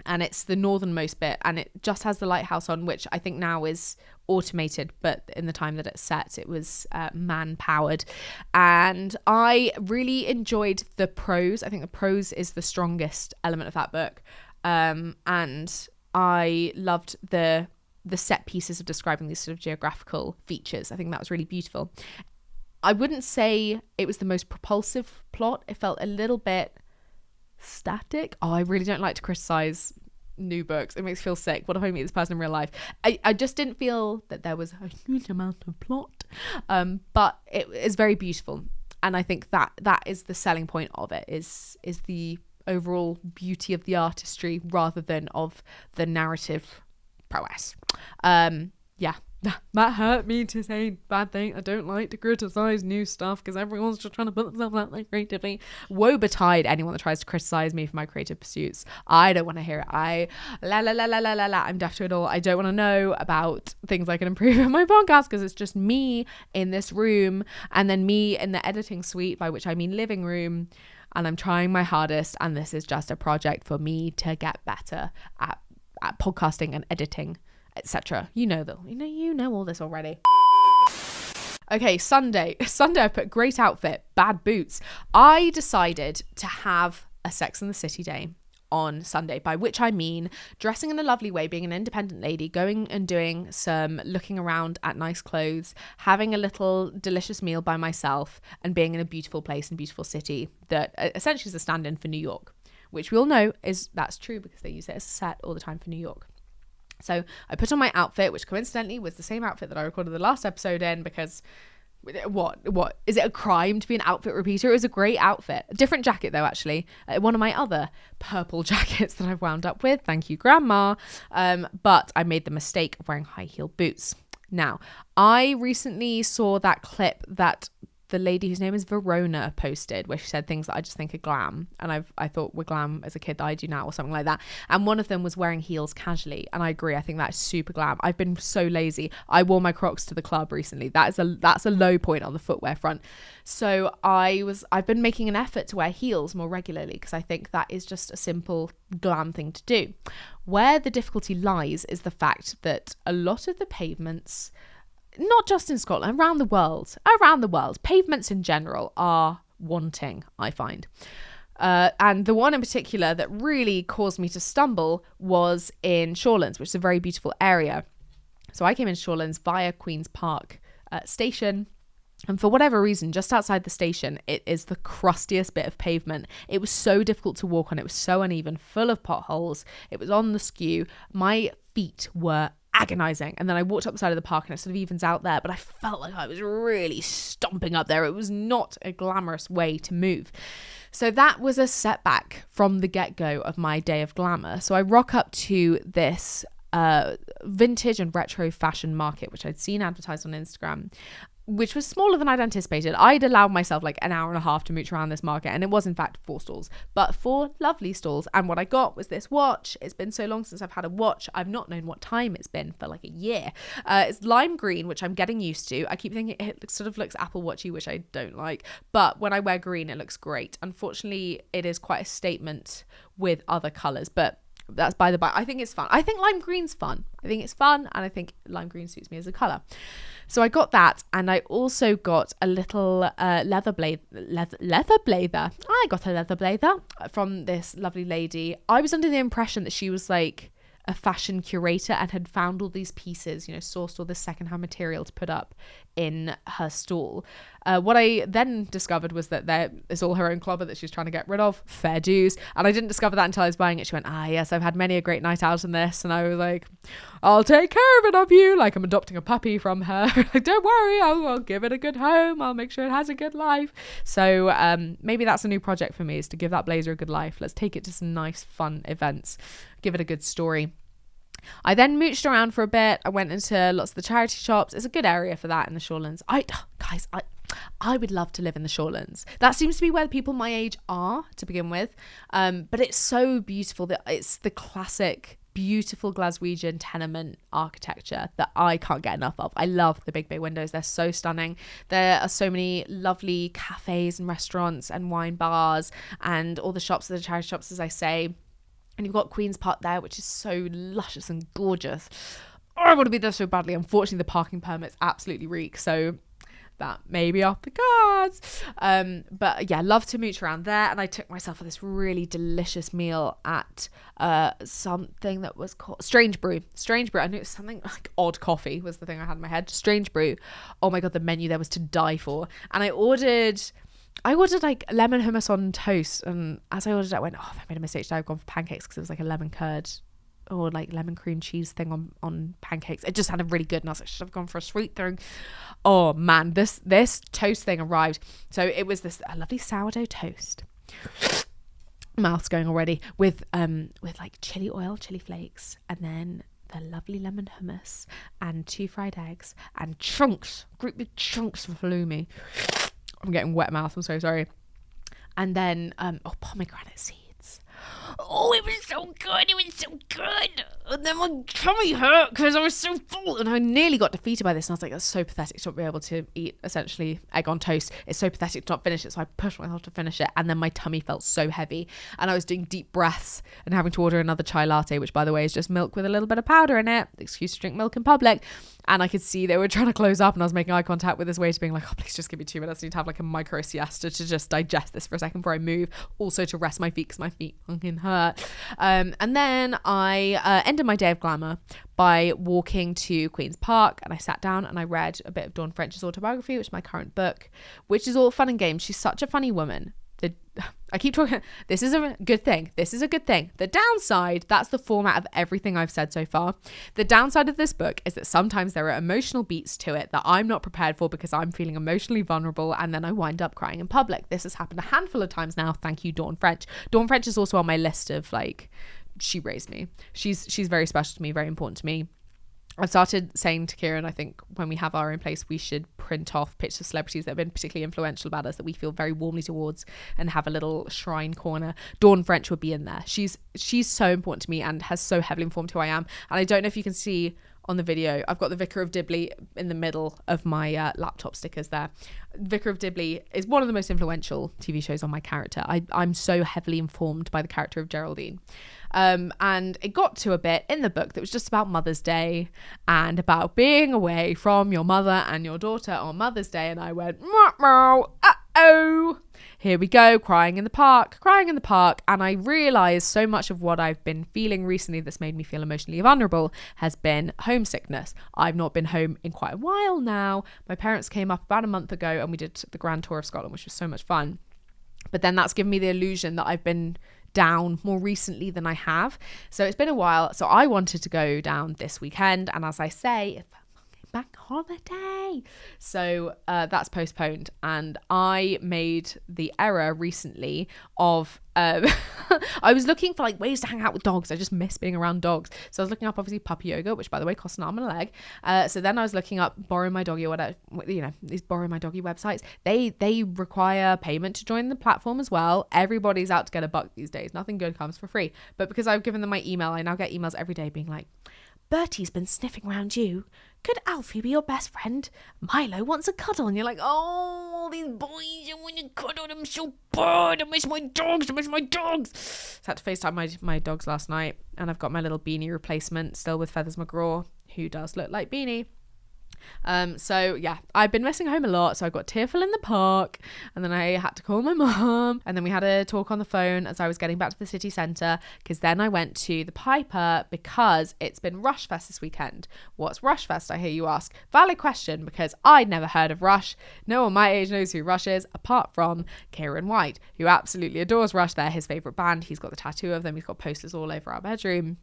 and it's the northernmost bit, and it just has the lighthouse on, which I think now is automated, but in the time that it's set, it was man powered. And I really enjoyed the prose. I think the prose is the strongest element of that book, and I loved the set pieces of describing these sort of geographical features. I think that was really beautiful. I wouldn't say it was the most propulsive plot. It felt a little bit static. I really don't like to criticize new books. It makes me feel sick. What if I meet this person in real life? I just didn't feel that there was a huge amount of plot, but it is very beautiful. And I think that is the selling point of it, is the overall beauty of the artistry rather than of the narrative prowess. Yeah, that hurt me to say bad thing. I don't like to criticize new stuff because everyone's just trying to put themselves out there creatively. Woe betide anyone that tries to criticize me for my creative pursuits. I don't want to hear it. I'm deaf to it all. I don't want to know about things I can improve in my podcast because it's just me in this room and then me in the editing suite, by which I mean living room. And I'm trying my hardest, and this is just a project for me to get better at podcasting and editing, etc. You know all this already. Okay, Sunday I put great outfit, bad boots. I decided to have a Sex and the City day on Sunday, by which I mean dressing in a lovely way, being an independent lady, going and doing some looking around at nice clothes, having a little delicious meal by myself, and being in a beautiful place and beautiful city that essentially is a stand-in for New York, which we all know that's true because they use it as a set all the time for New York. So I put on my outfit, which coincidentally was the same outfit that I recorded the last episode in, because what is it a crime to be an outfit repeater? It was a great outfit. A different jacket though, actually. One of my other purple jackets that I've wound up with. Thank you, Grandma. But I made the mistake of wearing high heel boots. Now, I recently saw that clip that the lady whose name is Verona posted, where she said things that I just think are glam, and I thought were glam as a kid that I do now, or something like that. And one of them was wearing heels casually, and I agree. I think that is super glam. I've been so lazy. I wore my Crocs to the club recently. That's a low point on the footwear front. So I've been making an effort to wear heels more regularly because I think that is just a simple glam thing to do. Where the difficulty lies is the fact that a lot of the pavements, not just in Scotland, around the world, pavements in general are wanting, I find. And the one in particular that really caused me to stumble was in Shawlands, which is a very beautiful area. So I came in Shawlands via Queen's Park station, And for whatever reason, just outside the station, it is the crustiest bit of pavement. It was so difficult to walk on. It was so uneven, full of potholes. It was on the skew. My feet were agonizing. And then I walked up the side of the park and it sort of evens out there, but I felt like I was really stomping up there. It was not a glamorous way to move. So that was a setback from the get-go of my day of glamour. So I rock up to this vintage and retro fashion market, which I'd seen advertised on Instagram, which was smaller than I'd anticipated. I'd allowed myself like an hour and a half to mooch around this market, and it was in fact 4 stalls, but 4 lovely stalls. And what I got was this watch. It's been so long since I've had a watch. I've not known what time it's been for like a year. It's lime green, which I'm getting used to. I keep thinking it sort of looks Apple Watchy, which I don't like, but when I wear green, it looks great. Unfortunately, it is quite a statement with other colors, but that's by the by. I think it's fun. I think lime green's fun. I think it's fun, and I think lime green suits me as a color. So I got that, and I also got a little leather blazer. I got a leather blazer from this lovely lady. I was under the impression that she was like a fashion curator and had found all these pieces, you know, sourced all this secondhand material to put up in her stall. What I then discovered was that there is all her own clobber that she's trying to get rid of. Fair dues. And I didn't discover that until I was buying it. She went, yes, I've had many a great night out in this. And I was like, I'll take care of you. Like I'm adopting a puppy from her. Don't worry, I'll give it a good home. I'll make sure it has a good life. So maybe that's a new project for me, is to give that blazer a good life. Let's take it to some nice, fun events. Give it a good story. I then mooched around for a bit. I went into lots of the charity shops. It's a good area for that in the Shorelands. I would love to live in the Shorelands. That seems to be where people my age are to begin with. But it's so beautiful that it's the classic, beautiful Glaswegian tenement architecture that I can't get enough of. I love the big bay windows. They're so stunning. There are so many lovely cafes and restaurants and wine bars and all the shops, the charity shops, as I say. And you've got Queen's Park there, which is so luscious and gorgeous. Oh, I want to be there so badly. Unfortunately, the parking permits absolutely reek, so that may be off the cards. But yeah, love to mooch around there. And I took myself for this really delicious meal at something that was called Strange Brew. I knew it was something like Odd Coffee was the thing I had in my head. Strange Brew. Oh my God, the menu there was to die for. And I ordered like lemon hummus on toast, and as I ordered it, I went, I made a mistake. Should I have gone for pancakes? Because it was like a lemon curd or like lemon cream cheese thing on pancakes. It just sounded really good, and I was like, should I have gone for a sweet thing? Oh man, this toast thing arrived. So it was a lovely sourdough toast. Mouth's going already, with like chili oil, chili flakes, and then the lovely lemon hummus and 2 fried eggs and great big chunks of halloumi. I'm getting wet mouth, I'm so sorry. And then pomegranate seeds. Oh, it was so good. And then my tummy hurt because I was so full, and I nearly got defeated by this, and I was like, that's so pathetic to not be able to eat essentially egg on toast. It's so pathetic to not finish it. So I pushed myself to finish it, and then my tummy felt so heavy, and I was doing deep breaths and having to order another chai latte, which by the way is just milk with a little bit of powder in it. Excuse to drink milk in public. And I could see they were trying to close up, and I was making eye contact with this waiter being like, please just give me 2 minutes. I need to have like a micro siesta to just digest this for a second before I move. Also to rest my feet because my feet fucking hurt. And then I ended my day of glamour by walking to Queen's Park, and I sat down and I read a bit of Dawn French's autobiography, which is my current book, which is all fun and games. She's such a funny woman. I keep talking, this is a good thing. The downside, that's the format of everything I've said so far. The downside of this book is that sometimes there are emotional beats to it that I'm not prepared for because I'm feeling emotionally vulnerable, and then I wind up crying in public. This has happened a handful of times now. Thank you, Dawn French. Dawn French is also on my list of like, she raised me. She's very special to me, very important to me. I've started saying to Kieran, I think when we have our own place, we should print off pictures of celebrities that have been particularly influential about us, that we feel very warmly towards, and have a little shrine corner. Dawn French would be in there. She's so important to me and has so heavily informed who I am. And I don't know if you can see on the video, I've got the Vicar of Dibley in the middle of my laptop stickers there. Vicar of Dibley is one of the most influential TV shows on my character. I'm so heavily informed by the character of Geraldine. And it got to a bit in the book that was just about Mother's Day and about being away from your mother and your daughter on Mother's Day. And I went, Here we go, crying in the park. And I realized so much of what I've been feeling recently that's made me feel emotionally vulnerable has been homesickness. I've not been home in quite a while now. My parents came up about a month ago and we did the grand tour of Scotland, which was so much fun. But then that's given me the illusion that I've been down more recently than I have. So it's been a while. So I wanted to go down this weekend. And as I say, it's a bank holiday. So that's postponed. And I made the error recently of I was looking for like ways to hang out with dogs. I just miss being around dogs. So I was looking up obviously puppy yoga, which by the way costs an arm and a leg. So then I was looking up borrow my doggy or whatever, you know, these borrow my doggy websites. They require payment to join the platform as well. Everybody's out to get a buck these days. Nothing good comes for free. But because I've given them my email, I now get emails every day being like, Bertie's been sniffing around you. Could Alfie be your best friend? Milo wants a cuddle. And you're like, oh, all these boys, I want to cuddle. I'm so bored. I miss my dogs. So I had to FaceTime my dogs last night. And I've got my little Beanie replacement still with Feathers McGraw, who does look like Beanie. So yeah, I've been missing home a lot. So I got tearful in the park and then I had to call my mum and then we had a talk on the phone as I was getting back to the city centre, because then I went to the Piper because it's been Rushfest this weekend. What's Rushfest, I hear you ask? Valid question, because I'd never heard of Rush. No one my age knows who Rush is apart from Kieran White, who absolutely adores Rush. They're his favourite band. He's got the tattoo of them. He's got posters all over our bedroom.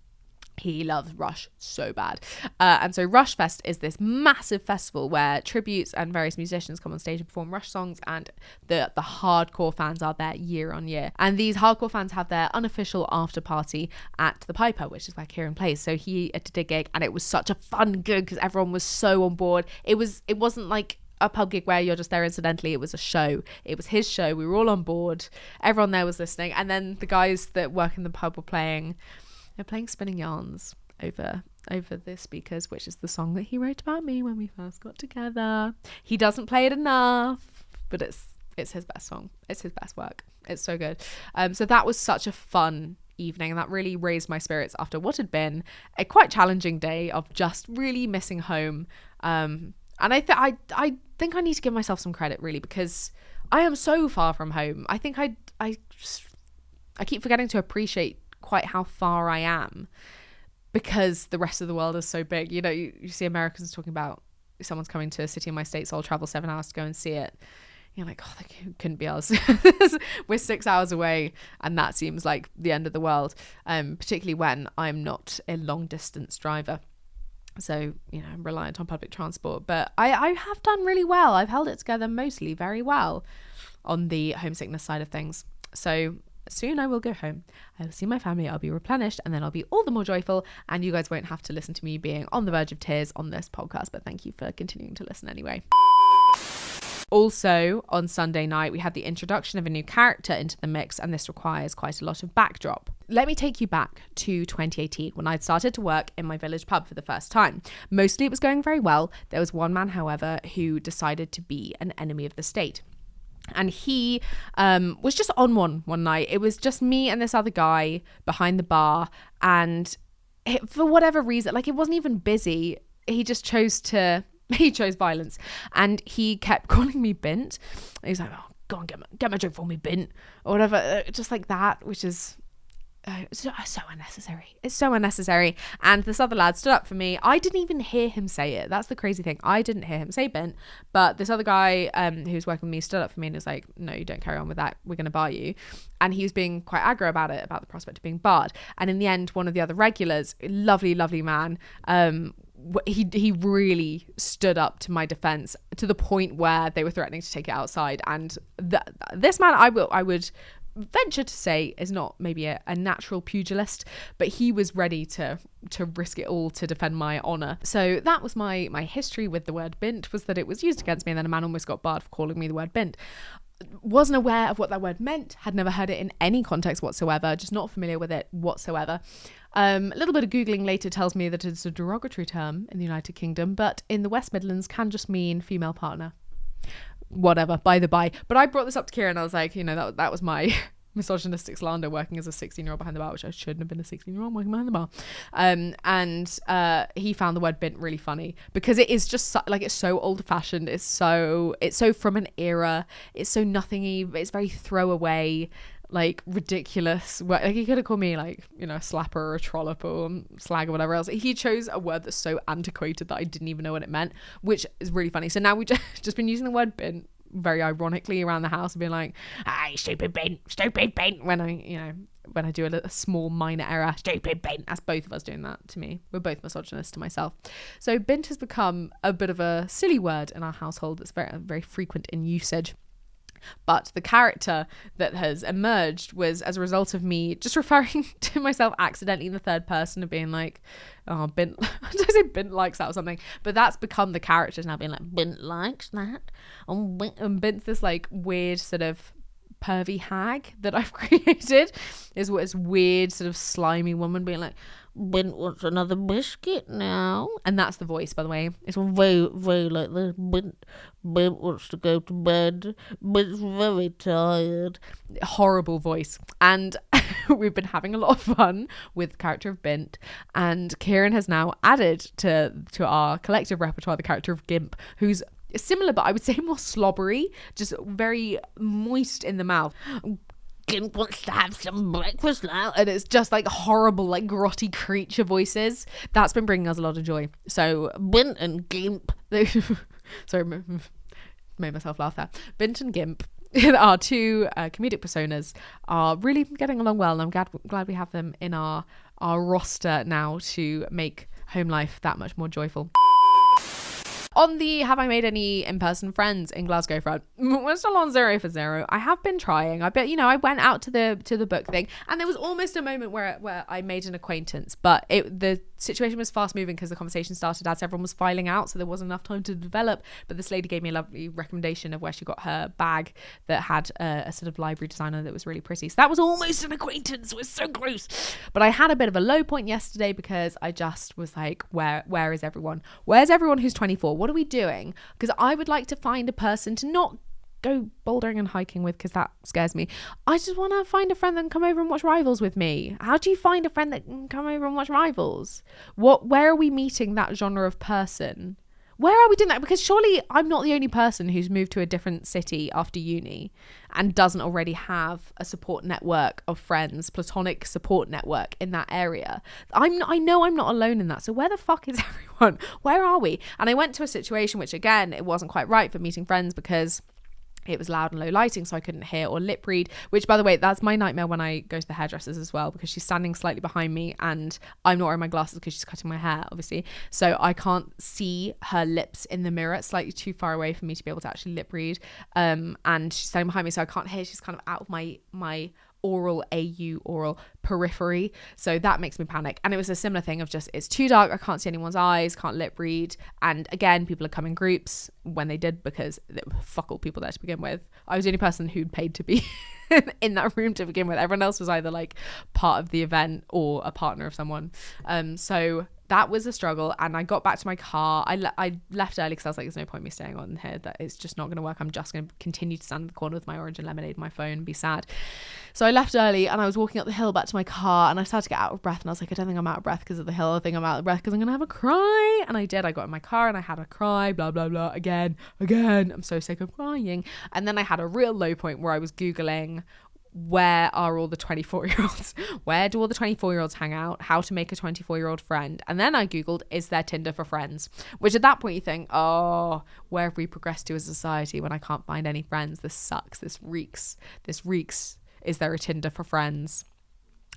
He loves Rush so bad. And so Rushfest is this massive festival where tributes and various musicians come on stage and perform Rush songs, and the hardcore fans are there year on year. And these hardcore fans have their unofficial after party at the Piper, which is where Kieran plays. So he did a gig and it was such a fun gig because everyone was so on board. It wasn't like a pub gig where you're just there incidentally. It was a show. It was his show. We were all on board. Everyone there was listening. And then the guys that work in the pub were playing Spinning Yarns over the speakers, which is the song that he wrote about me when we first got together. He doesn't play it enough, but it's his best song. It's his best work. It's so good. So that was such a fun evening, and that really raised my spirits after what had been a quite challenging day of just really missing home. And I think I need to give myself some credit, really, because I am so far from home. I think I keep forgetting to appreciate quite how far I am, because the rest of the world is so big. You know, you see Americans talking about someone's coming to a city in my state, so I'll travel 7 hours to go and see it. You're like, oh, that couldn't be us. We're 6 hours away, and that seems like the end of the world, particularly when I'm not a long distance driver. So, you know, I'm reliant on public transport. But I have done really well. I've held it together mostly very well on the homesickness side of things. So soon I will go home. I will see my family. I'll be replenished, and then I'll be all the more joyful, and you guys won't have to listen to me being on the verge of tears on this podcast. But thank you for continuing to listen anyway. Also, on Sunday night, we had the introduction of a new character into the mix, and this requires quite a lot of backdrop. Let me take you back to 2018, when I'd started to work in my village pub for the first time. Mostly it was going very well. There was one man, however, who decided to be an enemy of the state. And he was just on one night. It was just me and this other guy behind the bar. And for whatever reason, like, it wasn't even busy. He just chose violence. And he kept calling me Bint. He was like, oh, go on, get my drink for me, Bint. Or whatever. Just like that, which is so unnecessary. It's so unnecessary. And this other lad stood up for me. I didn't even hear him say it. That's the crazy thing. I didn't hear him say Bint, but this other guy who was working with me stood up for me and was like, no, you don't carry on with that. We're going to bar you. And he was being quite aggro about it, about the prospect of being barred. And in the end, one of the other regulars, lovely man, he really stood up to my defense, to the point where they were threatening to take it outside. And this man, I would venture to say, is not maybe a natural pugilist, but he was ready to risk it all to defend my honor. So that was my history with the word Bint, was that it was used against me, and then a man almost got barred for calling me the word Bint. Wasn't aware of what that word meant, had never heard it in any context whatsoever, just not familiar with it whatsoever. A little bit of Googling later tells me that it's a derogatory term in the United Kingdom, but in the West Midlands can just mean female partner. Whatever, by the by. But I brought this up to Kieran. I was like, you know, that was my misogynistic slander working as a 16-year-old behind the bar, which I shouldn't have been a 16-year-old working behind the bar. And he found the word bint really funny because it is just like, it's so old-fashioned. It's so from an era. It's so nothingy. It's very throwaway, like ridiculous. Like he could have called me like, you know, a slapper or a trollop or slag or whatever else. He chose a word that's so antiquated that I didn't even know what it meant, which is really funny. So now we've just been using the word bint very ironically around the house and being like, hey, stupid bint, when I do a small minor error, stupid bint. That's both of us doing that to me. We're both misogynist to myself. So bint has become a bit of a silly word in our household that's very, very frequent in usage. But the character that has emerged was as a result of me just referring to myself accidentally in the third person of being like, oh, Bint, did I say Bint likes that or something? But that's become the characters now, being like, Bint likes that. And Bint's this like weird sort of pervy hag that I've created, is what this weird sort of slimy woman being like, Bint wants another biscuit now. And that's the voice, by the way. It's very, very like this. Bint wants to go to bed. Bint's very tired. Horrible voice. And we've been having a lot of fun with the character of Bint. And Kieran has now added to our collective repertoire the character of Gimp, who's similar, but I would say more slobbery, just very moist in the mouth. Gimp wants to have some breakfast now, and it's just like horrible, like grotty creature voices. That's been bringing us a lot of joy. So Bint and Gimp, sorry, made myself laugh there. Bint and Gimp, our two comedic personas, are really getting along well, and I'm glad we have them in our roster now to make home life that much more joyful. On the have I made any in-person friends in Glasgow front, we're still on 0 for 0. I have been trying. I bet, I went out to the book thing, and there was almost a moment where I made an acquaintance, but the situation was fast moving because the conversation started as everyone was filing out, so there wasn't enough time to develop. But this lady gave me a lovely recommendation of where she got her bag that had a sort of library designer that was really pretty. So that was almost an acquaintance. It was so gross. But I had a bit of a low point yesterday because I just was like, where is everyone? Where's everyone who's 24? What are we doing? Because I would like to find a person to not go bouldering and hiking with, because that scares me. I just want to find a friend that can come over and watch Rivals with me. How do you find a friend that can come over and watch Rivals? Where are we meeting that genre of person? Where are we doing that? Because surely I'm not the only person who's moved to a different city after uni and doesn't already have a support network of friends, platonic support network in that area. I know I'm not alone in that. So where the fuck is everyone? Where are we? And I went to a situation which, again, it wasn't quite right for meeting friends because it was loud and low lighting, so I couldn't hear or lip read, which, by the way, that's my nightmare when I go to the hairdressers as well, because she's standing slightly behind me and I'm not wearing my glasses because she's cutting my hair, obviously. So I can't see her lips in the mirror. It's slightly too far away for me to be able to actually lip read. And she's standing behind me, so I can't hear. She's kind of out of my oral periphery, so that makes me panic. And it was a similar thing of just, it's too dark, I can't see anyone's eyes, can't lip read. And again, people had come in groups when they did, because there were fuck all people there to begin with. I was the only person who'd paid to be in that room to begin with. Everyone else was either like part of the event or a partner of someone. So that was a struggle. And I got back to my car. I left early because I was like, there's no point me staying on here. That it's just not going to work. I'm just going to continue to stand in the corner with my orange and lemonade in my phone and be sad. So I left early and I was walking up the hill back to my car, and I started to get out of breath. And I was like, I don't think I'm out of breath because of the hill. I think I'm out of breath because I'm going to have a cry. And I did. I got in my car and I had a cry, blah, blah, blah, again. I'm so sick of crying. And then I had a real low point where I was Googling, where are all the 24-year-olds? Where do all the 24-year-olds hang out? How to make a 24-year-old friend? And then I Googled, is there Tinder for friends? Which at that point you think, oh, where have we progressed to as a society when I can't find any friends? This sucks. This reeks. Is there a Tinder for friends?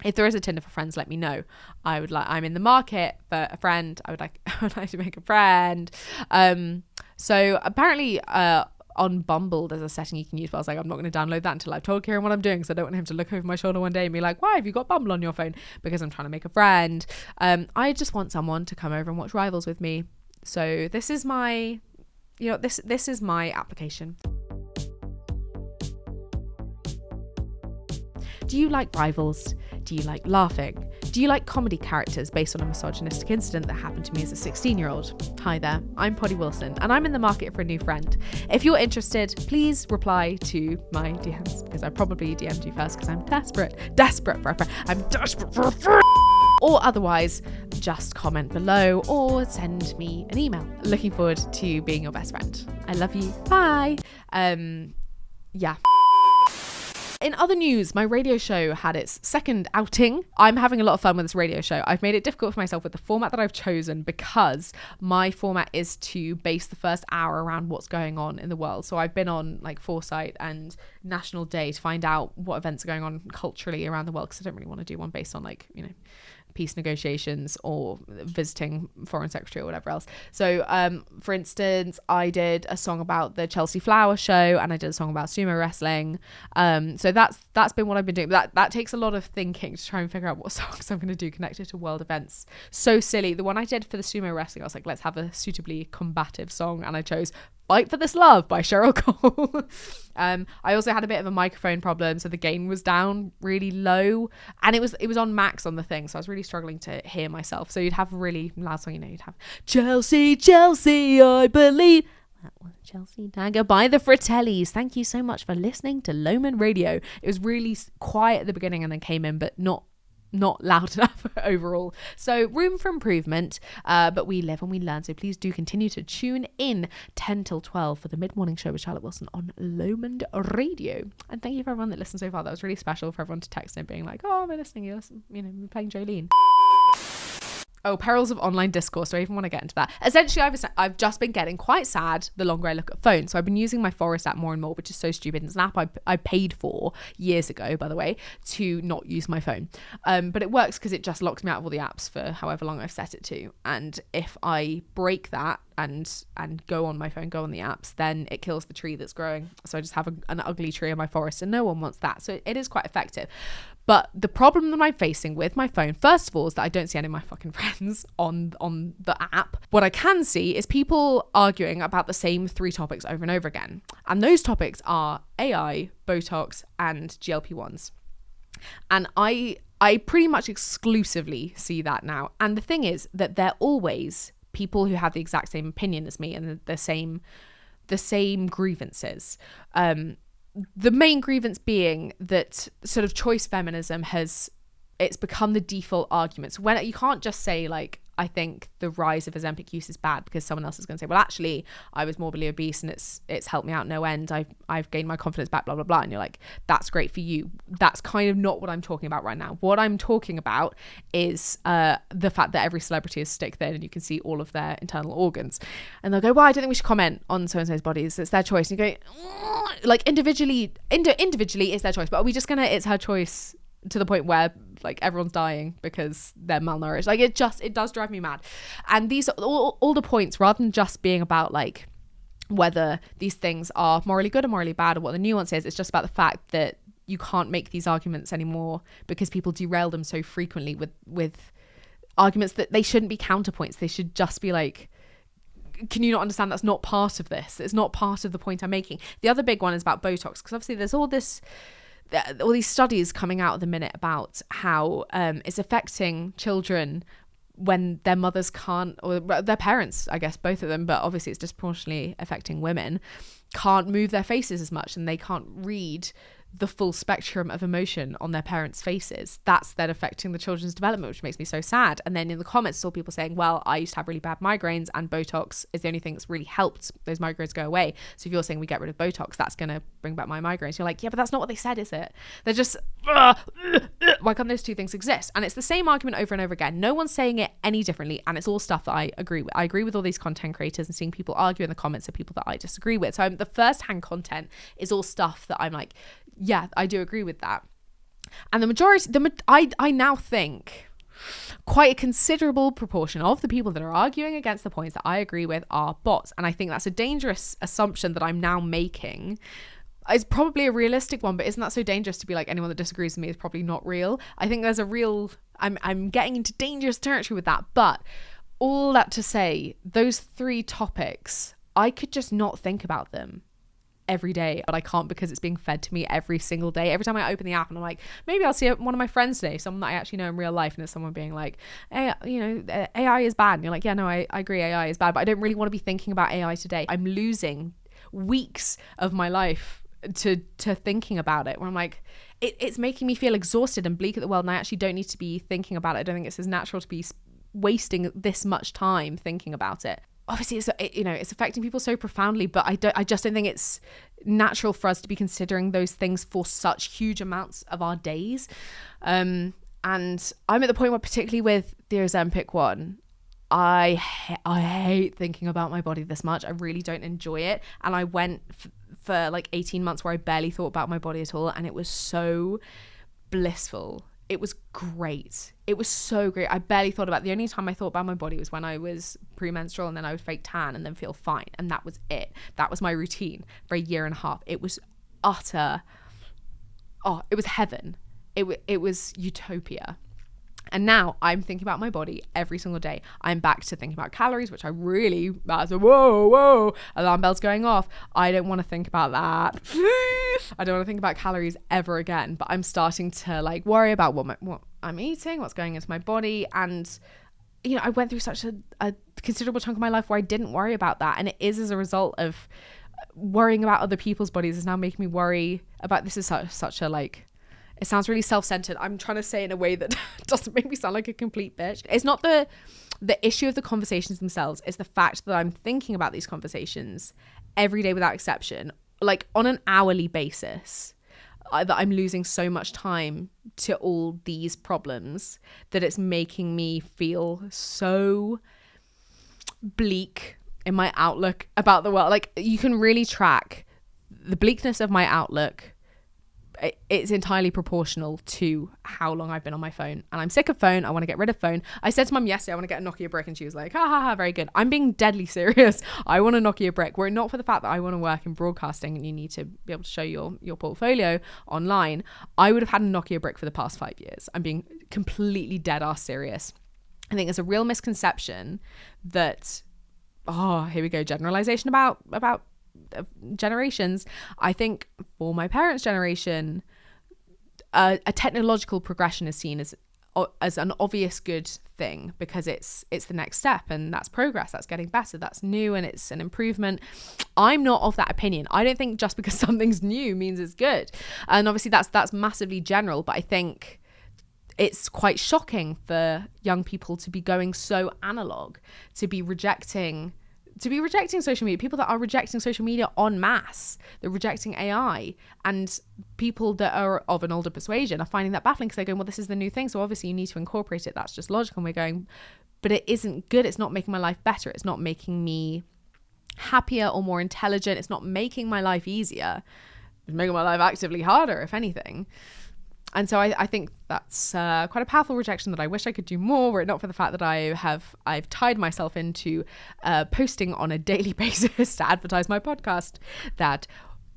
If there is a Tinder for friends, let me know. I'm in the market for a friend. I would like to make a friend. So apparently, on Bumble there's a setting you can use, but I was like, I'm not going to download that until I've told Kieran what I'm doing, so I don't want him to look over my shoulder one day and be like, why have you got Bumble on your phone? Because I'm trying to make a friend. I just want someone to come over and watch Rivals with me. So this is my this is my application. Do you like Rivals? Do you like laughing? Do you like comedy characters based on a misogynistic incident that happened to me as a 16-year-old? Hi there, I'm Poddy Wilson, and I'm in the market for a new friend. If you're interested, please reply to my DMs, because I probably DM'd you first because I'm desperate for a friend. I'm desperate for a friend. Or otherwise, just comment below or send me an email. Looking forward to being your best friend. I love you. Bye. Yeah. In other news, my radio show had its second outing. I'm having a lot of fun with this radio show. I've made it difficult for myself with the format that I've chosen because my format is to base the first hour around what's going on in the world. So I've been on like Foresight and National Day to find out what events are going on culturally around the world, because I don't really want to do one based on like, you know, peace negotiations or visiting foreign secretary or whatever else. So for instance, I did a song about the Chelsea Flower show, and I did a song about sumo wrestling. So that's been what I've been doing. That takes a lot of thinking to try and figure out what songs I'm going to do connected to world events. So silly. The one I did for the sumo wrestling, I was like, let's have a suitably combative song, and I chose Fight for This Love by Cheryl Cole. I also had a bit of a microphone problem, so the gain was down really low, and it was on max on the thing, so I was really struggling to hear myself. So you'd have a really loud song, you know, you'd have Chelsea, Chelsea, I believe. That was Chelsea Dagger by the Fratellis. Thank you so much for listening to Loman Radio. It was really quiet at the beginning and then came in, but not loud enough overall. So room for improvement, but we live and we learn. So please do continue to tune in 10 till 12 for the mid-morning show with Charlotte Wilson on Lomond Radio. And thank you for everyone that listened so far. That was really special for everyone to text in being like, oh, I'm listening, you know, we're playing Jolene. Oh, perils of online discourse. Do I even want to get into that? Essentially, I've just been getting quite sad the longer I look at phones. So I've been using my Forest app more and more, which is so stupid. It's an app I paid for years ago, by the way, to not use my phone. But it works because it just locks me out of all the apps for however long I've set it to. And if I break that and go on my phone, go on the apps, then it kills the tree that's growing. So I just have an ugly tree in my forest, and no one wants that. So it is quite effective. But the problem that I'm facing with my phone, first of all, is that I don't see any of my fucking friends on the app. What I can see is people arguing about the same 3 topics over and over again. And those topics are AI, Botox, and GLP-1s. And I pretty much exclusively see that now. And the thing is that they're always people who have the exact same opinion as me and the same grievances. The main grievance being that sort of choice feminism it's become the default argument. So when you can't just say like, I think the rise of Ozempic use is bad, because someone else is going to say, well, actually, I was morbidly obese and it's helped me out no end. I've gained my confidence back, blah, blah, blah. And you're like, that's great for you. That's kind of not what I'm talking about right now. What I'm talking about is the fact that every celebrity is stick thin and you can see all of their internal organs. And they'll go, well, I don't think we should comment on so-and-so's bodies. It's their choice. And you go, like individually it's their choice, but are we just going to, it's her choice to the point where like everyone's dying because they're malnourished? Like it does drive me mad. And these are all the points, rather than just being about like whether these things are morally good or morally bad or what the nuance is, it's just about the fact that you can't make these arguments anymore because people derail them so frequently with arguments that they shouldn't be counterpoints. They should just be like, can you not understand that's not part of this? It's not part of the point I'm making. The other big one is about Botox, because obviously there's all these studies coming out at the minute about how it's affecting children when their mothers can't, or their parents, I guess both of them, but obviously it's disproportionately affecting women, can't move their faces as much, and they can't read the full spectrum of emotion on their parents' faces. That's then affecting the children's development, which makes me so sad. And then in the comments, I saw people saying, well, I used to have really bad migraines and Botox is the only thing that's really helped those migraines go away. So if you're saying we get rid of Botox, that's going to bring back my migraines. You're like, yeah, but that's not what they said, is it? They're just, why can't those two things exist? And it's the same argument over and over again. No one's saying it any differently. And it's all stuff that I agree with. I agree with all these content creators, and seeing people argue in the comments of people that I disagree with. So the first-hand content is all stuff that I'm like, yeah, I do agree with that. And the majority, I now think quite a considerable proportion of the people that are arguing against the points that I agree with are bots. And I think that's a dangerous assumption that I'm now making. It's probably a realistic one, but isn't that so dangerous to be like, anyone that disagrees with me is probably not real? I think there's a real, I'm getting into dangerous territory with that. But all that to say, those 3 topics, I could just not think about them every day, but I can't because it's being fed to me every single day. Every time I open the app and I'm like, maybe I'll see one of my friends today, someone that I actually know in real life, and it's someone being like, hey, AI is bad. And you're like, yeah, no, I agree, AI is bad, but I don't really want to be thinking about AI today. I'm losing weeks of my life to thinking about it, where I'm like, it's making me feel exhausted and bleak at the world, and I actually don't need to be thinking about it. I don't think it's as natural to be wasting this much time thinking about it. Obviously it's affecting people so profoundly, but I just don't think it's natural for us to be considering those things for such huge amounts of our days. And I'm at the point where, particularly with the Ozempic one, I hate thinking about my body this much. I really don't enjoy it. And I went for like 18 months where I barely thought about my body at all, and it was so blissful. It was great. It was so great. I barely thought about it. The only time I thought about my body was when I was premenstrual, and then I would fake tan and then feel fine. And that was it. That was my routine for a year and a half. It was it was heaven. It was utopia. And now I'm thinking about my body every single day. I'm back to thinking about calories, which that's a whoa, alarm bells going off. I don't want to think about that. I don't want to think about calories ever again, but I'm starting to like worry about what I'm eating, what's going into my body. And, I went through such a considerable chunk of my life where I didn't worry about that. And it is as a result of worrying about other people's bodies is now making me worry about, this is such a like, it sounds really self-centered. I'm trying to say it in a way that doesn't make me sound like a complete bitch. It's not the issue of the conversations themselves. It's the fact that I'm thinking about these conversations every day without exception, like on an hourly basis, that I'm losing so much time to all these problems that it's making me feel so bleak in my outlook about the world. Like, you can really track the bleakness of my outlook. It's entirely proportional to how long I've been on my phone, and I'm sick of phone. I want to get rid of phone. I said to Mum yesterday I want to get a Nokia brick, and she was like, ha, very good. I'm being deadly serious. I want a Nokia brick. Were it not for the fact that I want to work in broadcasting and you need to be able to show your portfolio online, I would have had a Nokia brick for the past 5 years. I'm being completely dead ass serious. I think there's a real misconception that, here we go, generalization about generations. I think for my parents' generation, a technological progression is seen as an obvious good thing, because it's the next step, and that's progress, that's getting better, that's new, and it's an improvement. I'm not of that opinion. I don't think just because something's new means it's good, and obviously that's massively general, but I think it's quite shocking for young people to be going so analog, to be rejecting social media, people that are rejecting social media en masse, they're rejecting AI, and people that are of an older persuasion are finding that baffling, because they're going, well, this is the new thing, so obviously you need to incorporate it, that's just logical. And we're going, but it isn't good. It's not making my life better. It's not making me happier or more intelligent. It's not making my life easier. It's making my life actively harder, if anything. And so I think that's quite a powerful rejection that I wish I could do more, were it not for the fact that I've tied myself into posting on a daily basis to advertise my podcast that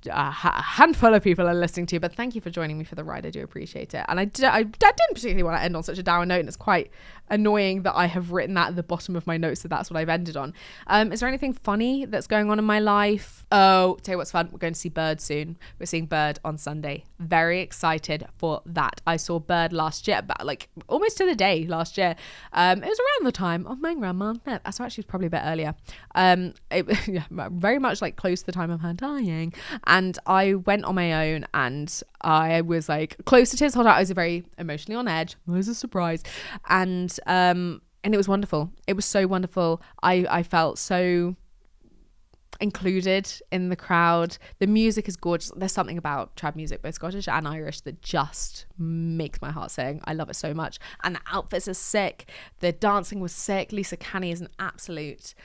a handful of people are listening to. But thank you for joining me for the ride. I do appreciate it. And I didn't particularly want to end on such a dour note, and it's quite annoying that I have written that at the bottom of my notes, so that's what I've ended on. Is there anything funny that's going on in my life? Oh, tell you what's fun, we're going to see Bird soon. We're seeing Bird on Sunday. Very excited for that. I saw Bird last year, but like almost to the day last year. It was around the time of my grandma's death. So actually it was probably a bit earlier. Very much like close to the time of her dying. And I went on my own, and I was like close to tears. I was very emotionally on edge. It was a surprise. And it was wonderful. It was so wonderful. I felt so included in the crowd. The music is gorgeous. There's something about trad music, both Scottish and Irish, that just makes my heart sing. I love it so much. And the outfits are sick. The dancing was sick. Lisa Canny is an absolute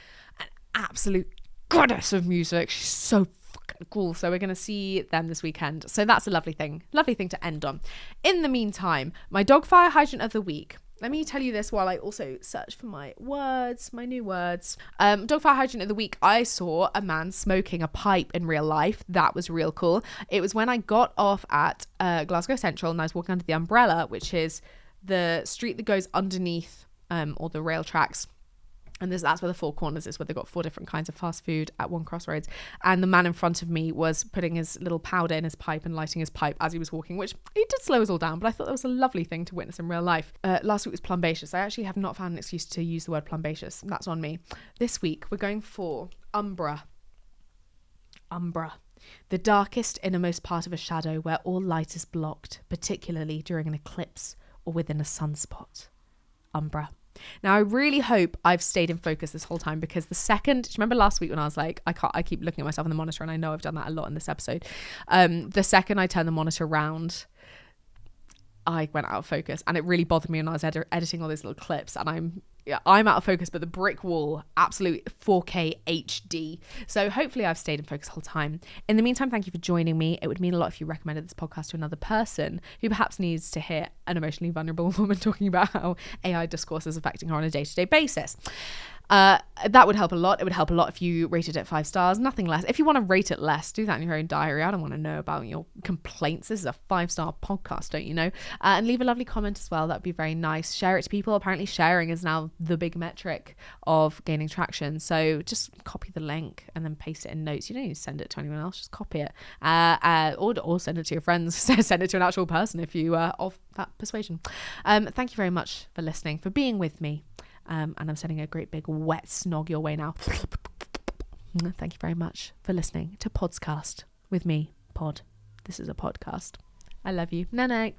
goddess of music. She's so fucking cool. So we're going to see them this weekend. So that's a lovely thing to end on. In the meantime, my dog fire hydrant of the week. Let me tell you this while I also search for my new words. Dog fire hydrant of the week. I saw a man smoking a pipe in real life. That was real cool. It was when I got off at Glasgow Central, and I was walking under the umbrella, which is the street that goes underneath all the rail tracks. And that's where the Four Corners is, where they've got 4 different kinds of fast food at one crossroads. And the man in front of me was putting his little powder in his pipe and lighting his pipe as he was walking, which he did slow us all down, but I thought that was a lovely thing to witness in real life. Last week was plumbaceous. I actually have not found an excuse to use the word plumbaceous. That's on me. This week, we're going for umbra. Umbra. The darkest, innermost part of a shadow where all light is blocked, particularly during an eclipse or within a sunspot. Umbra. Now, I really hope I've stayed in focus this whole time, because the second, do you remember last week when I was like, I keep looking at myself in the monitor, and I know I've done that a lot in this episode. The second I turned the monitor around, I went out of focus, and it really bothered me when I was editing all these little clips, and I'm out of focus, but the brick wall, absolute 4K HD. So hopefully I've stayed in focus the whole time. In the meantime, thank you for joining me. It would mean a lot if you recommended this podcast to another person who perhaps needs to hear an emotionally vulnerable woman talking about how AI discourse is affecting her on a day-to-day basis. That would help a lot. It would help a lot if you rated it 5 stars, nothing less. If you want to rate it less, do that in your own diary. I don't want to know about your complaints. This is a 5-star podcast, don't you know? And leave a lovely comment as well. That would be very nice. Share it to people. Apparently sharing is now the big metric of gaining traction. So just copy the link and then paste it in notes. You don't need to send it to anyone else. Just copy it. Or send it to your friends. Send it to an actual person if you are of that persuasion. Thank you very much for listening, for being with me. And I'm sending a great big wet snog your way now. Thank you very much for listening to Podscast with me, Pod. This is a podcast. I love you. No.